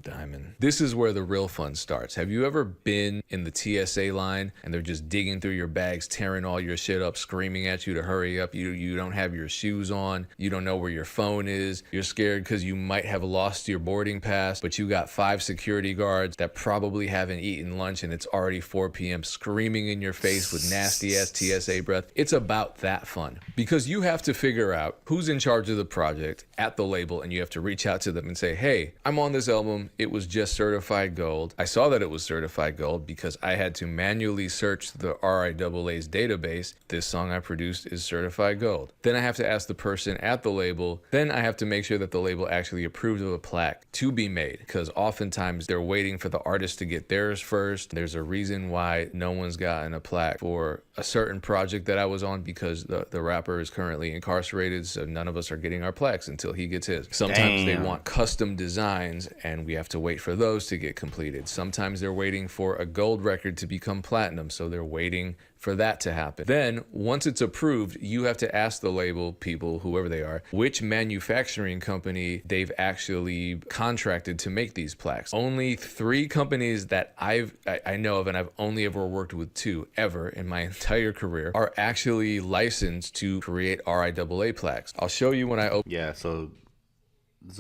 this is where the real fun starts. Have you ever been in the TSA line and they're just digging through your bags, tearing all your shit up, screaming at you to hurry up? You don't have your shoes on. You don't know where your phone is. You're scared because you might have lost your boarding pass, but you got 5 security guards that probably haven't eaten lunch and it's already 4 p.m. screaming in your face with nasty ass TSA breath. It's about that fun because you have to figure out who's in charge of the project at the label, and you have to reach out to them and say, hey, I'm on this album. It was just certified gold. I saw that it was certified gold because I had to manually search the RIAA's database. This song I produced is certified gold. Then I have to ask the person at the label. Then I have to make sure that the label actually approved of a plaque to be made, because oftentimes they're waiting for the artist to get theirs first. There's a reason why no one's gotten a plaque for a certain project that I was on, because the rapper is currently incarcerated, so none of us are getting our plaques until he gets his. Sometimes they want custom designs, and we have to wait for those to get completed. Sometimes they're waiting for a gold record to become platinum, so they're waiting for that to happen. Then, once it's approved, you have to ask the label people, whoever they are, which manufacturing company they've actually contracted to make these plaques. Only 3 companies that I know of, and I've only ever worked with 2 ever in my entire career, are actually licensed to create RIAA plaques. I'll show you when I open. Yeah, so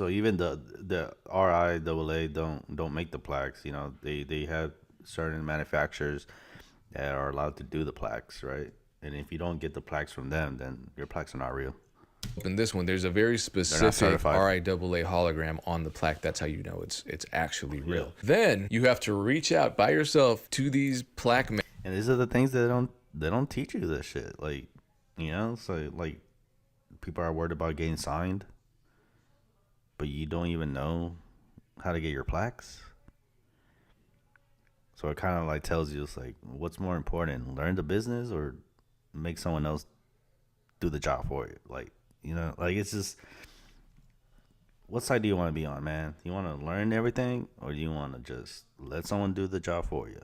even the RIAA don't make the plaques. You know, they have certain manufacturers that are allowed to do the plaques, right? And if you don't get the plaques from them, then your plaques are not real. In this one, there's a very specific RIAA hologram on the plaque. That's how you know it's actually real. Yeah. Then you have to reach out by yourself to these plaque men. And these are the things that they don't teach you this shit. Like, you know, so like people are worried about getting signed, but you don't even know how to get your plaques. So it kind of like tells you, it's like, what's more important, learn the business or make someone else do the job for you? Like, you know, like, it's just, what side do you want to be on, man? You want to learn everything, or do you want to just let someone do the job for you?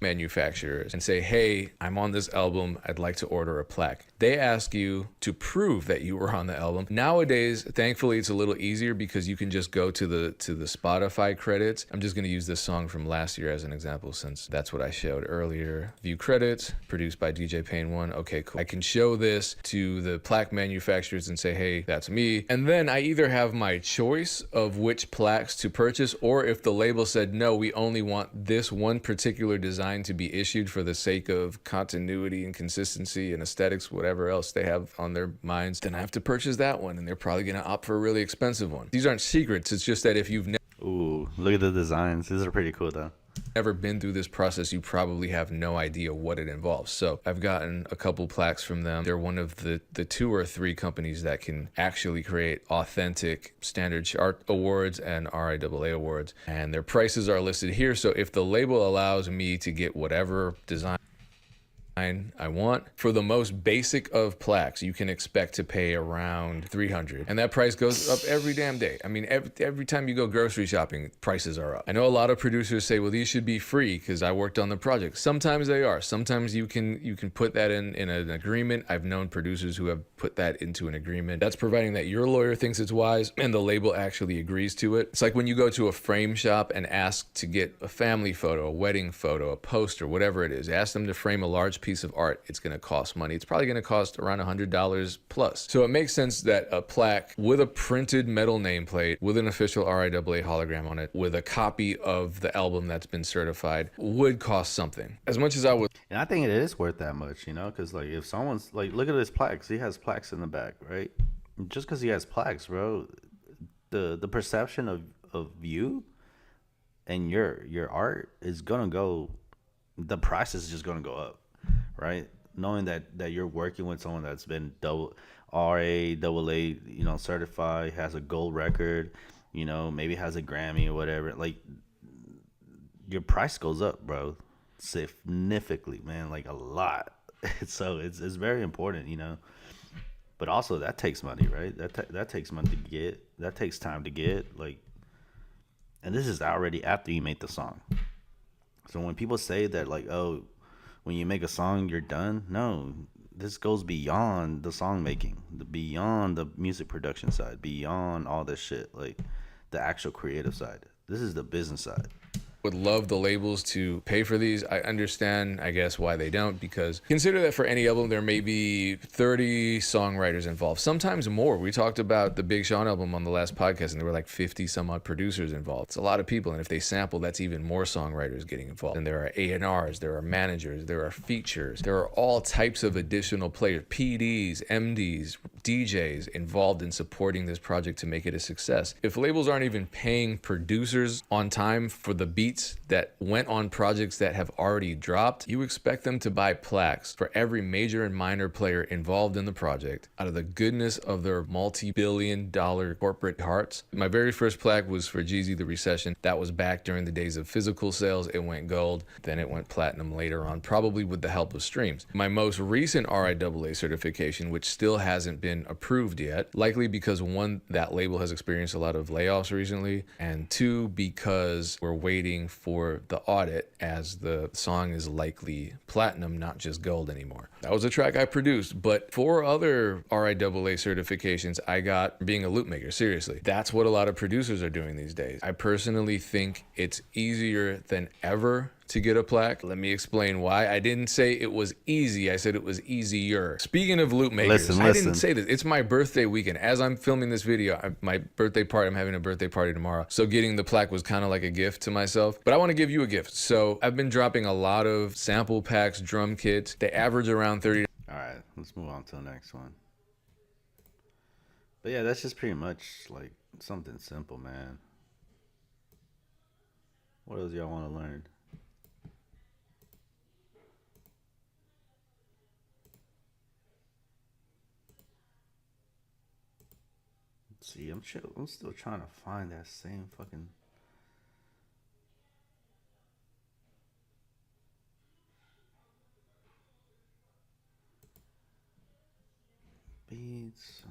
Manufacturers and say, hey, I'm on this album, I'd like to order a plaque. They ask you to prove that you were on the album. Nowadays, thankfully, it's a little easier because you can just go to the Spotify credits. I'm just going to use this song from last year as an example, since that's what I showed earlier. View credits, produced by DJ Payne 1. Okay, cool. I can show this to the plaque manufacturers and say, hey, that's me. And then I either have my choice of which plaques to purchase, or if the label said, no, we only want this one particular design to be issued for the sake of continuity and consistency and aesthetics, whatever else they have on their minds, then I have to purchase that one, and they're probably going to opt for a really expensive one. These aren't secrets. It's just that if you've Ooh, look at the designs. These are pretty cool, though. Never been through this process, you probably have no idea what it involves. So I've gotten a couple plaques from them. They're one of the 2 or 3 companies that can actually create authentic standard chart awards and RIAA awards, and their prices are listed here. So if the label allows me to get whatever design I want, for the most basic of plaques, you can expect to pay around $300, and that price goes up every damn day. I mean, every time you go grocery shopping, prices are up. I know a lot of producers say, well, these should be free because I worked on the project. Sometimes they are. Sometimes you can put that in an agreement. I've known producers who have put that into an agreement. That's providing that your lawyer thinks it's wise and the label actually agrees to it. It's like when you go to a frame shop and ask to get a family photo, a wedding photo, a poster, whatever it is. Ask them to frame a large piece of art, it's going to cost money. It's probably going to cost around $100 plus. So it makes sense that a plaque with a printed metal nameplate, with an official RIAA hologram on it, with a copy of the album that's been certified would cost something. As much as I would. And I think it is worth that much, you know, because like if someone's like, look at his plaques. He has plaques in the back, right? Just because he has plaques, bro, the perception of you and your art is gonna go. The price is just gonna go up, right? Knowing that you're working with someone that's been RAAA, you know, certified, has a gold record, you know, maybe has a Grammy or whatever. Like your price goes up, bro, significantly, man, like a lot. So it's very important, you know. But also that takes money, right? That takes money to get. That takes time to get. Like, and this is already after you make the song. So when people say that, like, oh, when you make a song, you're done. No, this goes beyond the song making, beyond the music production side, beyond all this shit, like the actual creative side. This is the business side. Would love the labels to pay for these. I understand, I guess, why they don't, because consider that for any album, there may be 30 songwriters involved, sometimes more. We talked about the Big Sean album on the last podcast, and there were like 50 some odd producers involved. It's a lot of people, and if they sample, that's even more songwriters getting involved. And there are A&Rs, there are managers, there are features, there are all types of additional players, PDs, MDs, DJs involved in supporting this project to make it a success. If labels aren't even paying producers on time for the beats that went on projects that have already dropped, you expect them to buy plaques for every major and minor player involved in the project out of the goodness of their multi-billion-dollar corporate hearts. My very first plaque was for Jeezy the Recession. That was back during the days of physical sales. It went gold, then it went platinum later on, probably with the help of streams. My most recent RIAA certification, which still hasn't been approved yet, likely because one, that label has experienced a lot of layoffs recently, and two, because we're waiting for the audit, as the song is likely platinum, not just gold anymore. That was a track I produced, but 4 other RIAA certifications I got being a loop maker. Seriously, that's what a lot of producers are doing these days. I personally think it's easier than ever to get a plaque. Let me explain why. I didn't say it was easy. I said it was easier. Speaking of loop makers, Listen. I didn't say this. It's my birthday weekend. As I'm filming this video, my birthday party, I'm having a birthday party tomorrow. So getting the plaque was kind of like a gift to myself. But I want to give you a gift. So I've been dropping a lot of sample packs, drum kits. They average around 30. All right, let's move on to the next one. But yeah, that's just pretty much like something simple, man. What else y'all want to learn? See, I'm still trying to find that same fucking beats.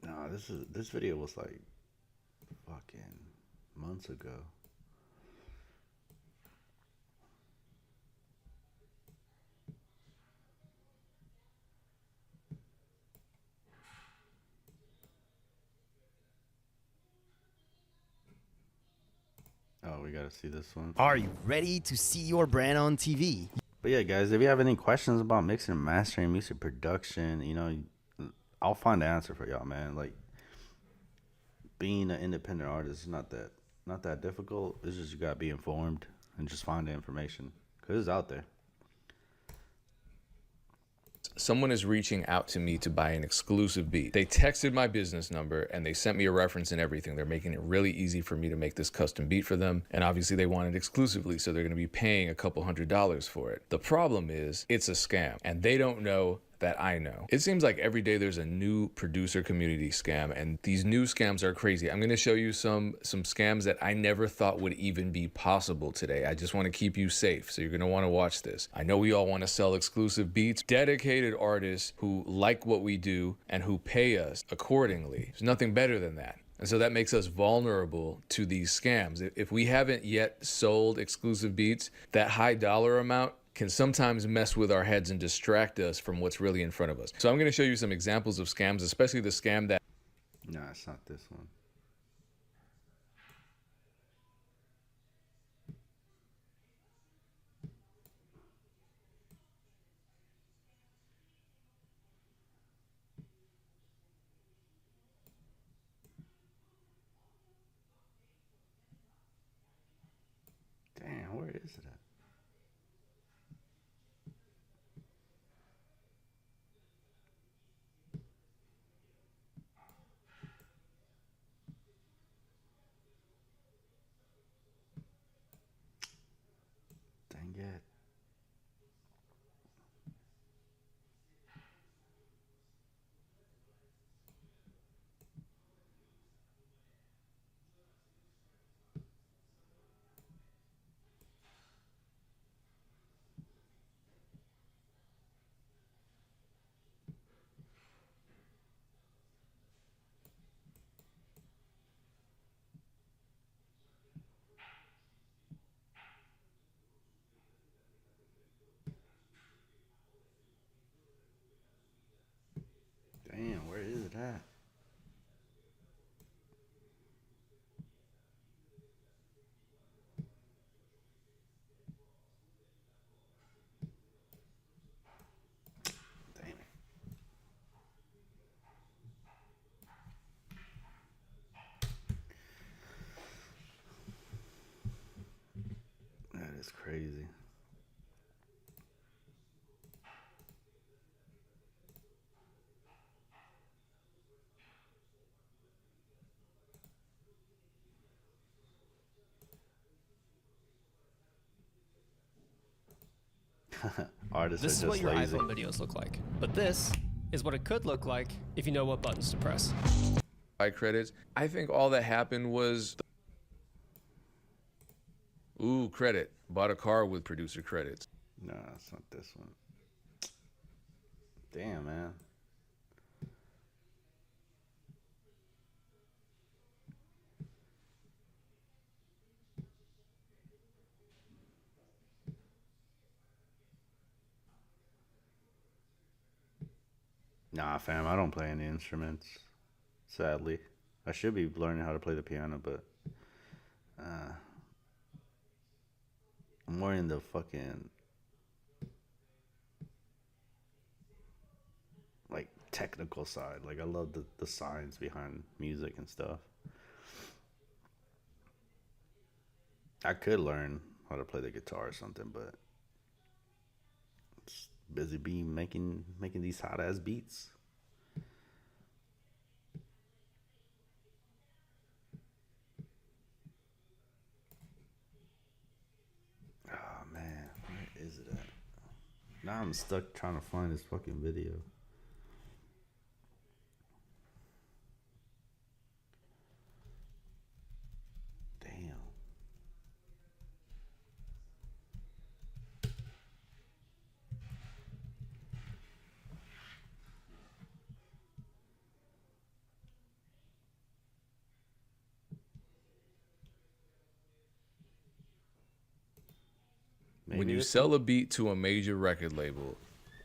No, this video was like fucking months ago. Oh, we gotta see this one. Are you ready to see your brand on TV? But yeah, guys, if you have any questions about mixing and mastering, music production, you know, I'll find the answer for y'all, man. Like, being an independent artist is not that difficult. It's just you gotta be informed and just find the information, because it's out there. Someone is reaching out to me to buy an exclusive beat. They texted my business number and they sent me a reference and everything. They're making it really easy for me to make this custom beat for them. And obviously they want it exclusively, so they're gonna be paying a couple $100s for it. The problem is it's a scam, and they don't know that I know. It seems like every day there's a new producer community scam, and these new scams are crazy. I'm gonna show you some scams that I never thought would even be possible today. I just wanna keep you safe, so you're gonna wanna watch this. I know we all wanna sell exclusive beats, dedicated artists who like what we do and who pay us accordingly. There's nothing better than that. And so that makes us vulnerable to these scams. If we haven't yet sold exclusive beats, that high dollar amount can sometimes mess with our heads and distract us from what's really in front of us. So I'm going to show you some examples of scams, especially the scam that... No, it's not this one. is it at? Dang it. Damn, where is it at? Damn. That is crazy. Artists This are is what just your lazy. iPhone videos look like. But this is what it could look like if you know what buttons to press. By credits, I think all that happened was, ooh, credit. Bought a car with producer credits. No, it's not this one. Damn, man. Nah, fam, I don't play any instruments. Sadly, I should be learning how to play the piano, but I'm more in the fucking like technical side. Like I love the science behind music and stuff. I could learn how to play the guitar or something, but it's busy being making these hot ass beats. Oh man, where is it at? Now I'm stuck trying to find this fucking video. Damn. When you sell a beat to a major record label,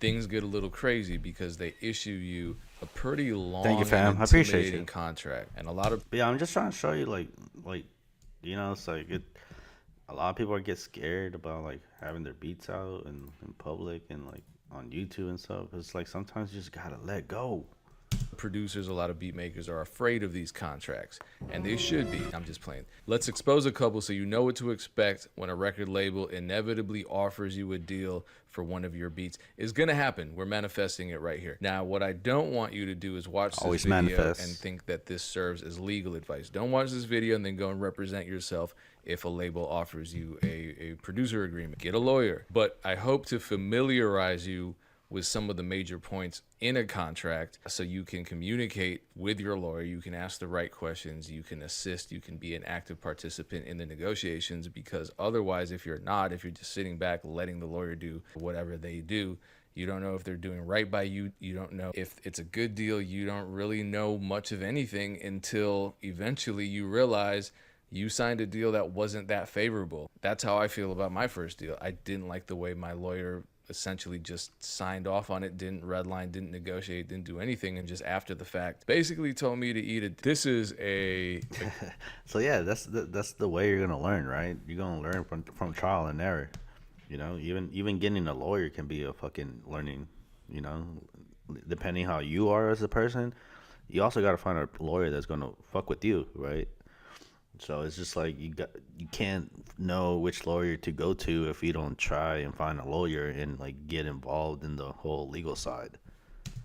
things get a little crazy because they issue you a pretty long Thank you, fam. and I appreciate intimidating you. contract. And a lot of But yeah, I'm just trying to show you, like, you know, it's like a lot of people get scared about like having their beats out in public and like on YouTube and stuff. It's like sometimes you just gotta let go. producers, a lot of beat makers are afraid of these contracts, and they should be. I'm just playing. Let's expose a couple so you know what to expect when a record label inevitably offers you a deal for one of your beats. It's gonna happen. We're manifesting it right here. Now, what I don't want you to do is watch this video manifest. and think that this serves as legal advice. Don't watch this video and then go and represent yourself if a label offers you a producer agreement. Get a lawyer. But I hope to familiarize you with some of the major points in a contract so you can communicate with your lawyer, you can ask the right questions, you can assist, you can be an active participant in the negotiations, because otherwise, if you're just sitting back letting the lawyer do whatever they do, you don't know if they're doing right by you. You don't know if it's a good deal. You don't really know much of anything until eventually you realize you signed a deal that wasn't that favorable. That's how I feel about my first deal. I didn't like the way my lawyer essentially just signed off on it, didn't redline, didn't negotiate, didn't do anything, and just after the fact basically told me to eat it. This is a So yeah, that's the way you're gonna learn, right? You're gonna learn from trial and error. You know, even getting a lawyer can be a fucking learning. You know, depending how you are as a person, you also gotta find a lawyer that's gonna fuck with you, right? So it's just like you can't know which lawyer to go to if you don't try and find a lawyer and like get involved in the whole legal side.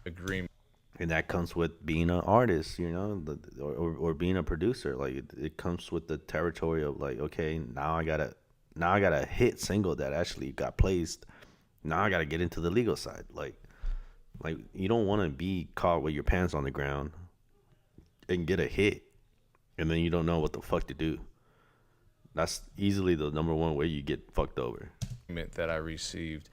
Agreement. And that comes with being an artist, or being a producer. Like it comes with the territory of like, okay, now I got a hit single that actually got placed. Now I got to get into the legal side. Like you don't want to be caught with your pants on the ground and get a hit, and then you don't know what the fuck to do. That's easily the number one way you get fucked over. That I received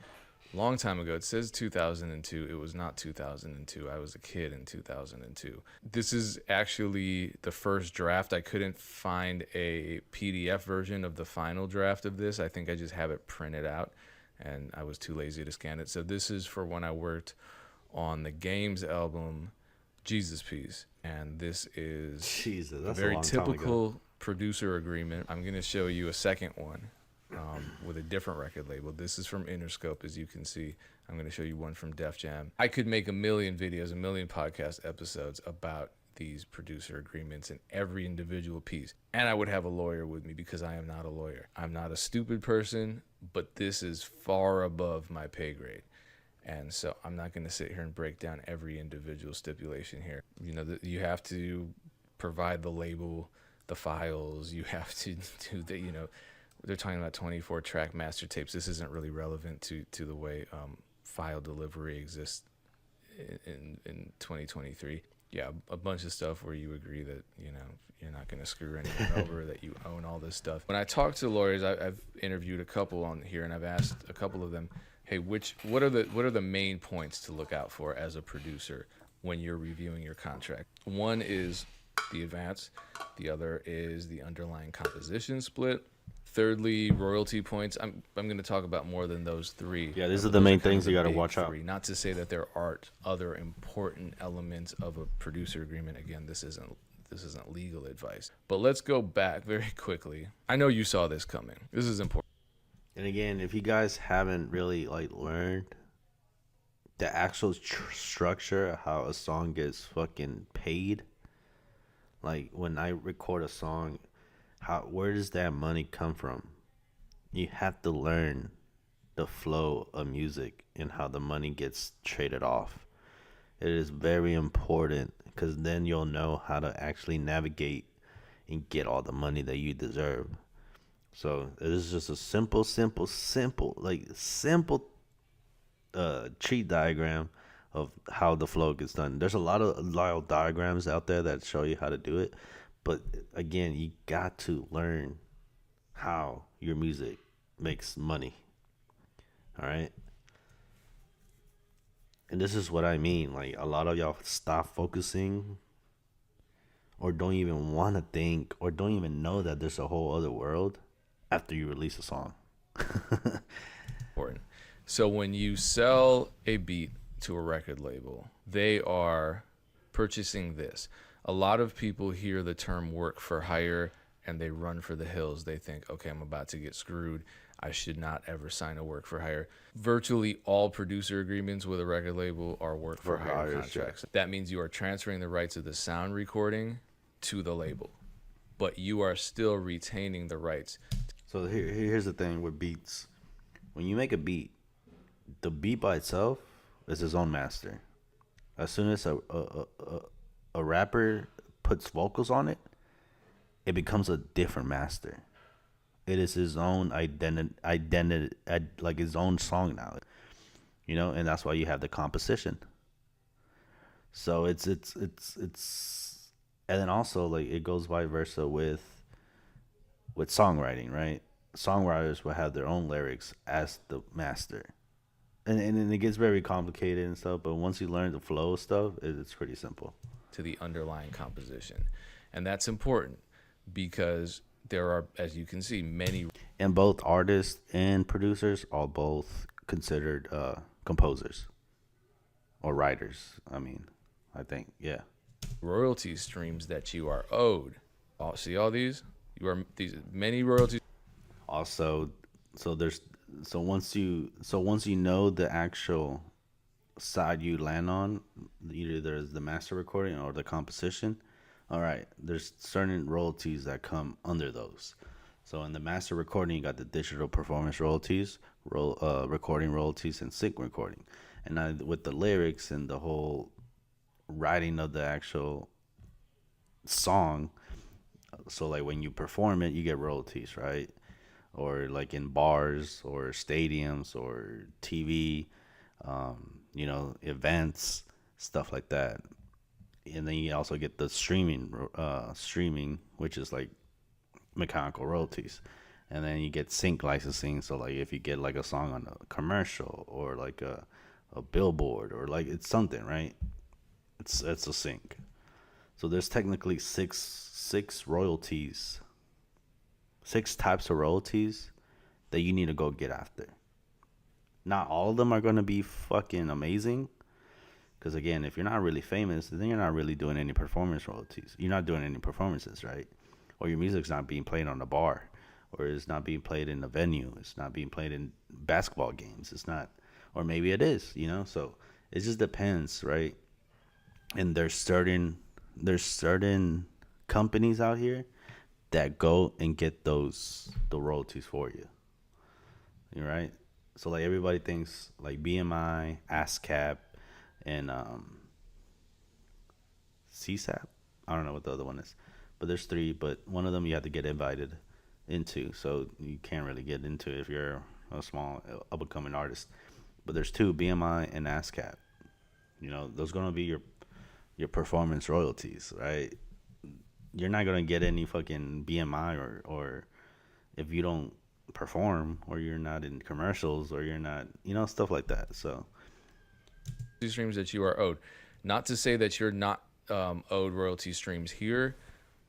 a long time ago. It says 2002. It was not 2002. I was a kid in 2002. This is actually the first draft. I couldn't find a PDF version of the final draft of this. I think I just have it printed out, and I was too lazy to scan it. So this is for when I worked on the Games album, Jesus Piece. And this is a very typical producer agreement. I'm going to show you a second one with a different record label. This is from Interscope, as you can see. I'm going to show you one from Def Jam. I could make a million videos, a million podcast episodes about these producer agreements and every individual piece. And I would have a lawyer with me because I am not a lawyer. I'm not a stupid person, but this is far above my pay grade. And so I'm not going to sit here and break down every individual stipulation here. You know, you have to provide the label, the files. You have to do the, you know, they're talking about 24-track master tapes. This isn't really relevant to the way file delivery exists in 2023. Yeah, a bunch of stuff where you agree that, you know, you're not going to screw anyone over, that you own all this stuff. When I talk to lawyers, I've interviewed a couple on here, and I've asked a couple of them, hey, what are the main points to look out for as a producer when you're reviewing your contract? One is the advance. The other is the underlying composition split. Thirdly, royalty points. I'm going to talk about more than those three. Yeah, these are the main things you got to watch out. Not to say that there aren't other important elements of a producer agreement. Again, this isn't legal advice. But let's go back very quickly. I know you saw this coming. This is important. And again, if you guys haven't really like learned the actual structure of how a song gets fucking paid, like when I record a song, where does that money come from? You have to learn the flow of music and how the money gets traded off. It is very important because then you'll know how to actually navigate and get all the money that you deserve. So it is just a simple tree diagram of how the flow gets done. There's a lot of diagrams out there that show you how to do it, but again, you got to learn how your music makes money. All right. And this is what I mean. Like a lot of y'all stop focusing or don't even want to think or don't even know that there's a whole other world after you release a song. Important. So when you sell a beat to a record label, they are purchasing this. A lot of people hear the term work for hire and they run for the hills. They think, okay, I'm about to get screwed. I should not ever sign a work for hire. Virtually all producer agreements with a record label are work for hire contracts. Yeah. That means you are transferring the rights of the sound recording to the label, but you are still retaining the rights. So here's the thing with beats. When you make a beat, the beat by itself is his own master. As soon as a rapper puts vocals on it, it becomes a different master. It is his own identity, like his own song now, you know, and that's why you have the composition. So it's, and then also like it goes vice versa with songwriting, right? Songwriters will have their own lyrics as the master, and it gets very complicated and stuff. But once you learn the flow stuff, it's pretty simple. To the underlying composition, and that's important because there are, as you can see, many. And both artists and producers are both considered composers or writers. I mean, I think, yeah. Royalty streams that you are owed. See all these? You are these many royalties. Also, so once you know the actual side you land on, either there's the master recording or the composition, All right, there's certain royalties that come under those. So in the master recording, you got the digital performance royalties, recording royalties, and sync recording. And now with the lyrics and the whole writing of the actual song, so like when you perform it, you get royalties, right? Or like in bars or stadiums or TV, events, stuff like that. And then you also get the streaming, which is like mechanical royalties. And then you get sync licensing. So like if you get like a song on a commercial or like a billboard or like it's something, right? It's a sync. So there's technically six royalties, six types of royalties that you need to go get after. Not all of them are gonna be fucking amazing. Because again, if you're not really famous, then you're not really doing any performance royalties. You're not doing any performances, right? Or your music's not being played on a bar, or it's not being played in a venue. It's not being played in basketball games. It's not, or maybe it is, So it just depends, right? And there's certain companies out here that go and get the royalties for you. You're right. So like everybody thinks like BMI, ASCAP, and CSAP. I don't know what the other one is, but there's three. But one of them you have to get invited into, so you can't really get into it if you're a small up and coming artist. But there's two, BMI and ASCAP. Those gonna be your performance royalties, right? You're not gonna get any fucking BMI or if you don't perform or you're not in commercials or you're not, stuff like that. So streams that you are owed. Not to say that you're not owed royalty streams here,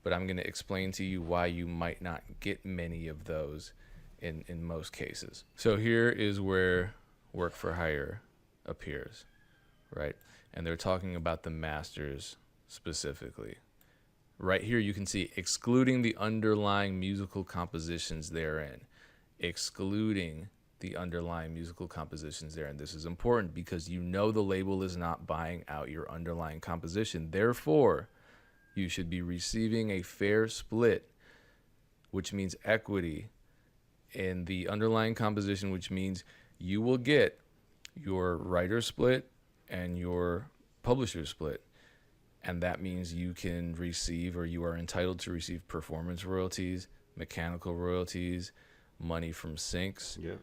but I'm going to explain to you why you might not get many of those in most cases. So here is where work for hire appears, right? And they're talking about the masters specifically. Right here you can see excluding the underlying musical compositions therein. Excluding the underlying musical compositions there. And this is important because the label is not buying out your underlying composition. Therefore, you should be receiving a fair split, which means equity in the underlying composition, which means you will get your writer split and your publisher split. And that means you can receive, or you are entitled to receive, performance royalties, mechanical royalties, money from syncs. Yeah.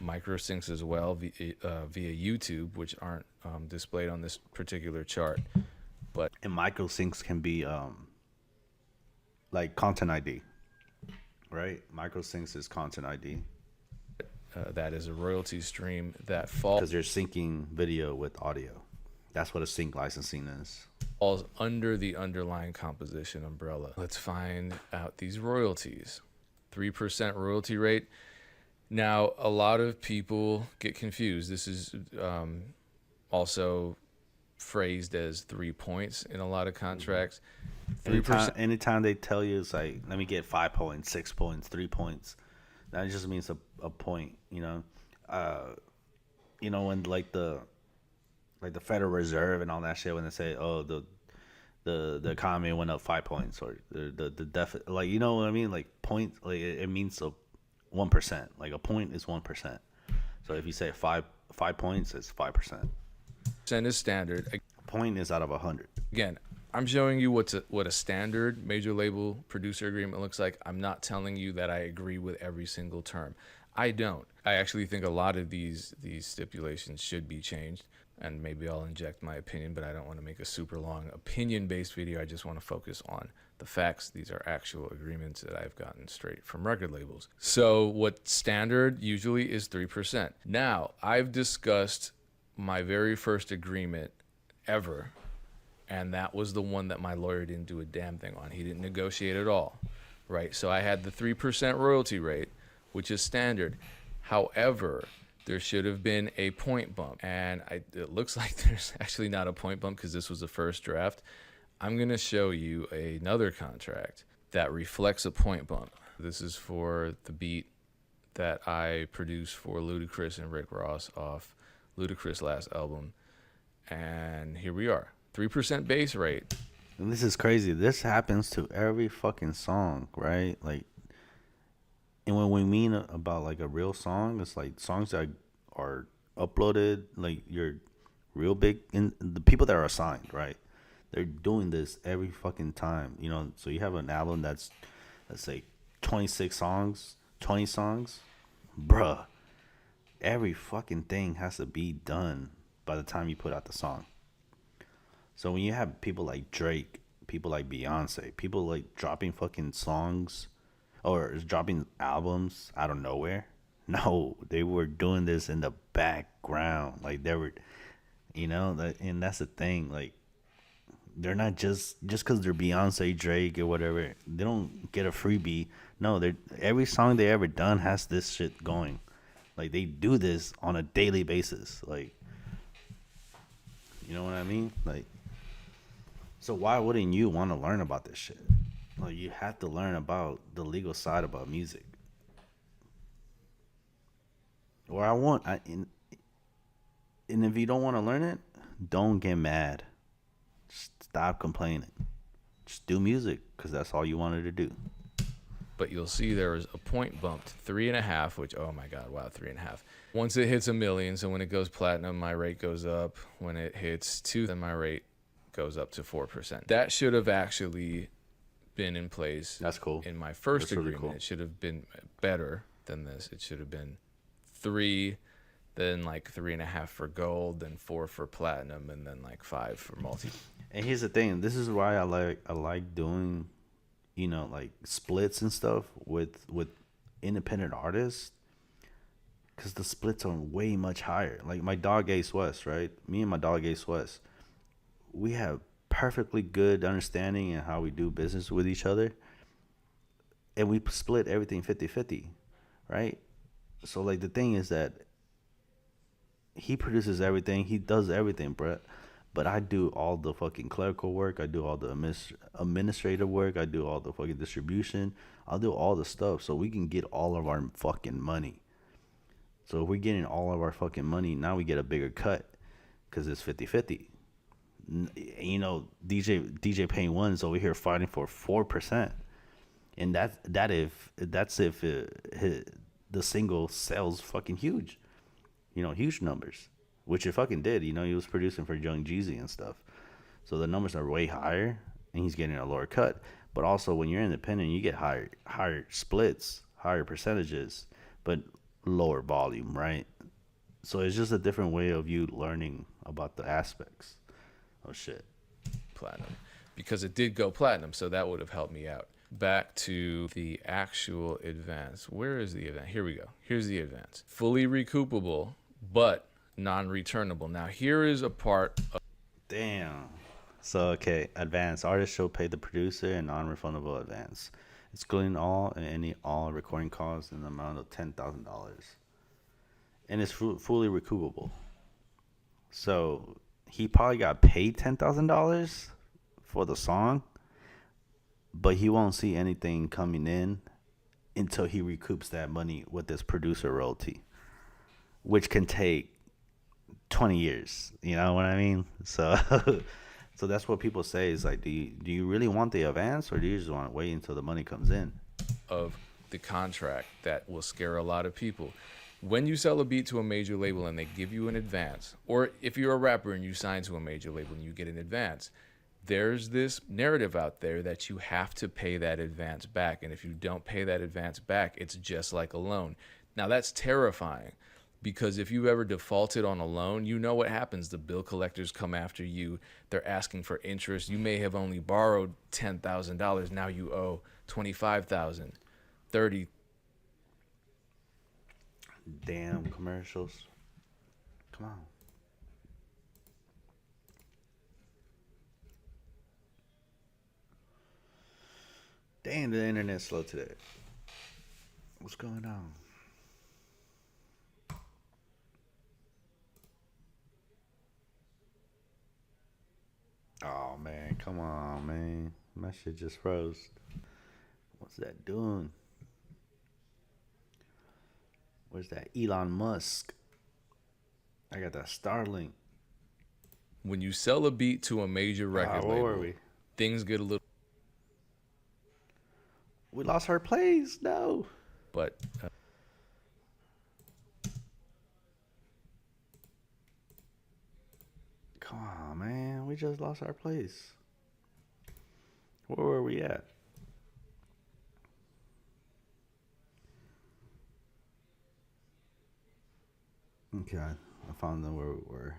Micro syncs as well via YouTube, which aren't displayed on this particular chart. And micro syncs can be like content ID, right? Micro syncs is content ID. That is a royalty stream that falls because you're syncing video with audio. That's what a sync licensing is. Falls under the underlying composition umbrella. Let's find out these royalties. 3% royalty rate. Now, a lot of people get confused. This is also phrased as 3 points in a lot of contracts. 3%. Anytime they tell you, it's like, let me get 5 points, 6 points, 3 points. That just means a point, When like the Federal Reserve and all that shit, when they say, oh, the economy went up 5 points, or the deficit, like, you know what I mean? Like points, like it means 1%. Like a point is 1%. So if you say 5 points, it's 5%. Percent is standard. A point is out of 100. Again, I'm showing you what a standard major label producer agreement looks like. I'm not telling you that I agree with every single term. I don't. I actually think a lot of these stipulations should be changed, and maybe I'll inject my opinion, but I don't want to make a super long opinion-based video. I just want to focus on the facts. These are actual agreements that I've gotten straight from record labels. So what standard usually is 3%. Now, I've discussed my very first agreement ever, and that was the one that my lawyer didn't do a damn thing on. He didn't negotiate at all, right? So I had the 3% royalty rate, which is standard. However, there should have been a point bump, and it looks like there's actually not a point bump because this was the first draft. I'm going to show you another contract that reflects a point bump. This is for the beat that I produced for Ludacris and Rick Ross off Ludacris' last album. And here we are. 3% base rate, And this is crazy. This happens to every fucking song, right? Like, and when we mean about like a real song, it's like songs that are uploaded, like you're real big in the people that are assigned, right? They're doing this every fucking time, you know. So you have an album that's, let's say, 26 songs, 20 songs, bruh. Every fucking thing has to be done by the time you put out the song. So when you have people like Drake, people like Beyonce, people like dropping fucking songs or dropping albums out of nowhere, no, they were doing this in the background. Like they were, you know, and that's the thing. Like they're not just because they're Beyonce, Drake, or whatever. They don't get a freebie. No, they're every song they ever done has this shit going. Like they do this on a daily basis. Like, you know what I mean? Like. So why wouldn't you want to learn about this shit? Like you have to learn about the legal side about music. Or and if you don't want to learn it, don't get mad. Just stop complaining. Just do music because that's all you wanted to do. But you'll see there was a point bumped 3.5, which, oh my God, wow, 3.5. Once it hits 1 million, so when it goes platinum, my rate goes up. When it hits 2, then my rate goes up to 4%. That should have actually been in place. That's cool. In my first That's really agreement, cool. It should have been better than this. It should have been 3, then like 3.5 for gold, then 4 for platinum, and then like 5 for multi. And here's the thing. This is why I like doing, you know, like splits and stuff with independent artists, because the splits are way much higher. Like my dog Ace West, right? Me and my dog Ace West, we have perfectly good understanding in how we do business with each other. And we split everything 50-50, right? So, like, the thing is that he produces everything. He does everything, Brett. But I do all the fucking clerical work. I do all the administrative work. I do all the fucking distribution. I'll do all the stuff so we can get all of our fucking money. So if we're getting all of our fucking money, now we get a bigger cut because it's 50-50. You know, DJ Payne 1 is over here fighting for 4%, and that's if the single sells fucking huge, you know, huge numbers, which it fucking did. You know, he was producing for Young Jeezy and stuff, so the numbers are way higher, and he's getting a lower cut. But also, when you're independent, you get higher splits, higher percentages, but lower volume, right? So it's just a different way of you learning about the aspects. Oh shit. Platinum. Because it did go platinum, so that would have helped me out. Back to the actual advance. Where is the advance? Here we go. Here's the advance. Fully recoupable, but non-returnable. Now here is a part of... Damn. So, okay, advance. Artist shall pay the producer a non-refundable advance, excluding all recording costs in the amount of $10,000. And it's fully recoupable. So he probably got paid $10,000 for the song, but he won't see anything coming in until he recoups that money with this producer royalty, which can take 20 years. You know what I mean? So so that's what people say is like, do you really want the advance, or do you just want to wait until the money comes in? Of the contract that will scare a lot of people. When you sell a beat to a major label and they give you an advance, or if you're a rapper and you sign to a major label and you get an advance, there's this narrative out there that you have to pay that advance back. And if you don't pay that advance back, it's just like a loan. Now that's terrifying, because if you've ever defaulted on a loan, you know what happens. The bill collectors come after you. They're asking for interest. You may have only borrowed $10,000. Now you owe $25,000, $30,000. Damn commercials. Come on. Damn, the internet's slow today. What's going on? Oh man, come on, man. My shit just froze. What's that doing? Where's that Elon Musk? I got that Starlink. When you sell a beat to a major record label, were we? things get a little. We lost our plays. No. But come on, man. We just lost our place. Where were we at? Okay, I found them where we were.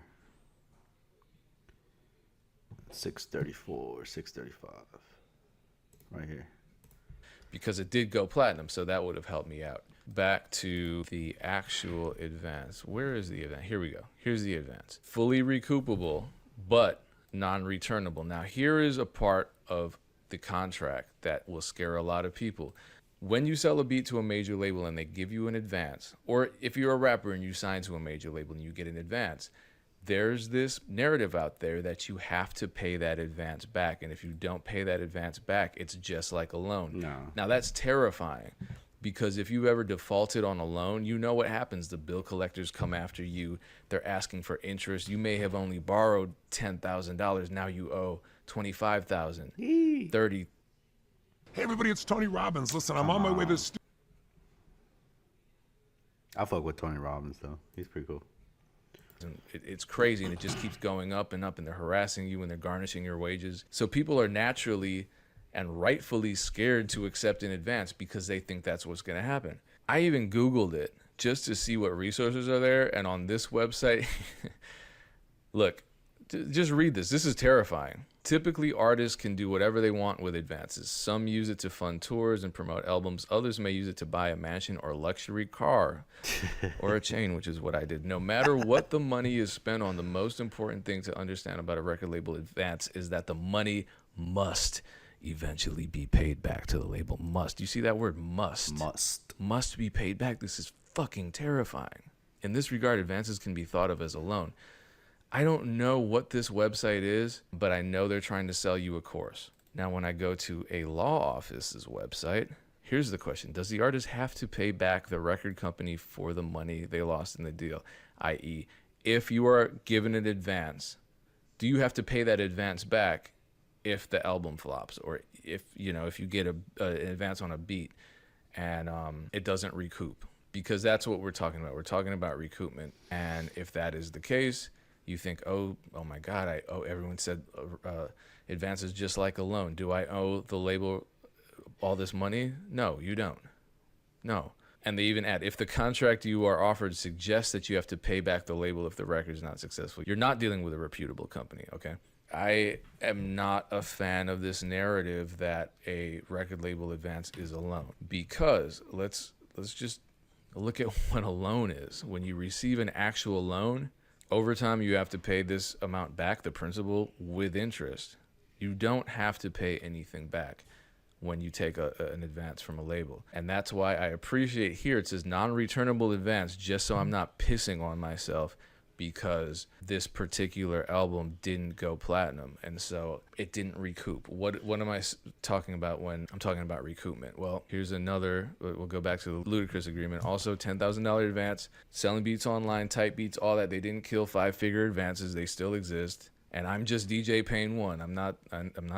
634, 635. Right here. because it did go platinum, so that would have helped me out. Back to the actual advance. Where is the advance? Here we go. Here's the advance. Fully recoupable, but non-returnable. Now, here is a part of the contract that will scare a lot of people. When you sell a beat to a major label and they give you an advance, or if you're a rapper and you sign to a major label and you get an advance, there's this narrative out there that you have to pay that advance back. And if you don't pay that advance back, it's just like a loan. No. Now, that's terrifying, because if you've ever defaulted on a loan, you know what happens. The bill collectors come after you. They're asking for interest. You may have only borrowed $10,000. Now you owe $25,000, $30,000. Hey, everybody, it's Tony Robbins. Listen, I'm on my way to the I fuck with Tony Robbins, though. He's pretty cool. And it's crazy, and it just keeps going up and up, and they're harassing you and they're garnishing your wages. So people are naturally and rightfully scared to accept in advance because they think that's what's going to happen. I even Googled it just to see what resources are there, and on this website, look, just read this. This is terrifying. Typically, artists can do whatever they want with advances. Some use it to fund tours and promote albums. Others may use it to buy a mansion or luxury car or a chain, which is what I did. No matter what the money is spent on, the most important thing to understand about a record label advance is that the money must eventually be paid back to the label. Must. You see that word must? Must be paid back. This is fucking terrifying. In this regard, advances can be thought of as a loan. I don't know what this website is, but I know they're trying to sell you a course. Now, when I go to a law office's website, here's the question. Does the artist have to pay back the record company for the money they lost in the deal? I.e., if you are given an advance, do you have to pay that advance back if the album flops, or if you get an advance on a beat and it doesn't recoup? Because that's what we're talking about. We're talking about recoupment. And if that is the case, you think, oh my God, everyone said advance is just like a loan. Do I owe the label all this money? No, you don't. No. And they even add, if the contract you are offered suggests that you have to pay back the label if the record is not successful, you're not dealing with a reputable company, okay? I am not a fan of this narrative that a record label advance is a loan, because let's just look at what a loan is. When you receive an actual loan, over time, you have to pay this amount back, the principal, with interest. You don't have to pay anything back when you take an advance from a label. And that's why I appreciate here it says non-returnable advance, just so I'm not pissing on myself because this particular album didn't go platinum, and so it didn't recoup. What am I talking about when I'm talking about recoupment? Well, here's another. We'll go back to the Ludacris agreement. Also, $10,000 advance, selling beats online, type beats, all that. They didn't kill 5-figure advances. They still exist. And I'm just DJ Payne 1. I'm not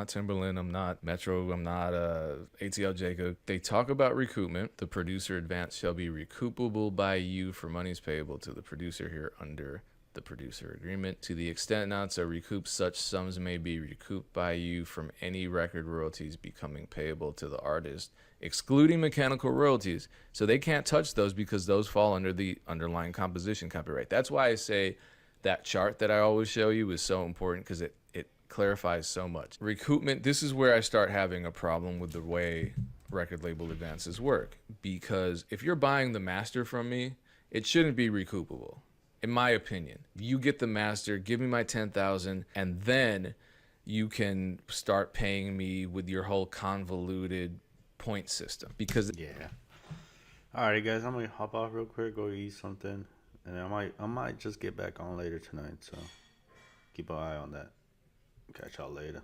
Timberland. I'm not Metro. I'm not ATL Jacob. They talk about recoupment. The producer advance shall be recoupable by you for monies payable to the producer here under the producer agreement. To the extent not so recouped, such sums may be recouped by you from any record royalties becoming payable to the artist, excluding mechanical royalties. So they can't touch those because those fall under the underlying composition copyright. That's why I say that chart that I always show you is so important, because it clarifies so much. Recoupment, this is where I start having a problem with the way record label advances work, because if you're buying the master from me, it shouldn't be recoupable. In my opinion, you get the master, give me my $10,000, and then you can start paying me with your whole convoluted point system. Because all right, guys, I'm gonna hop off real quick, go eat something, and I might just get back on later tonight. So keep an eye on that. Catch y'all later.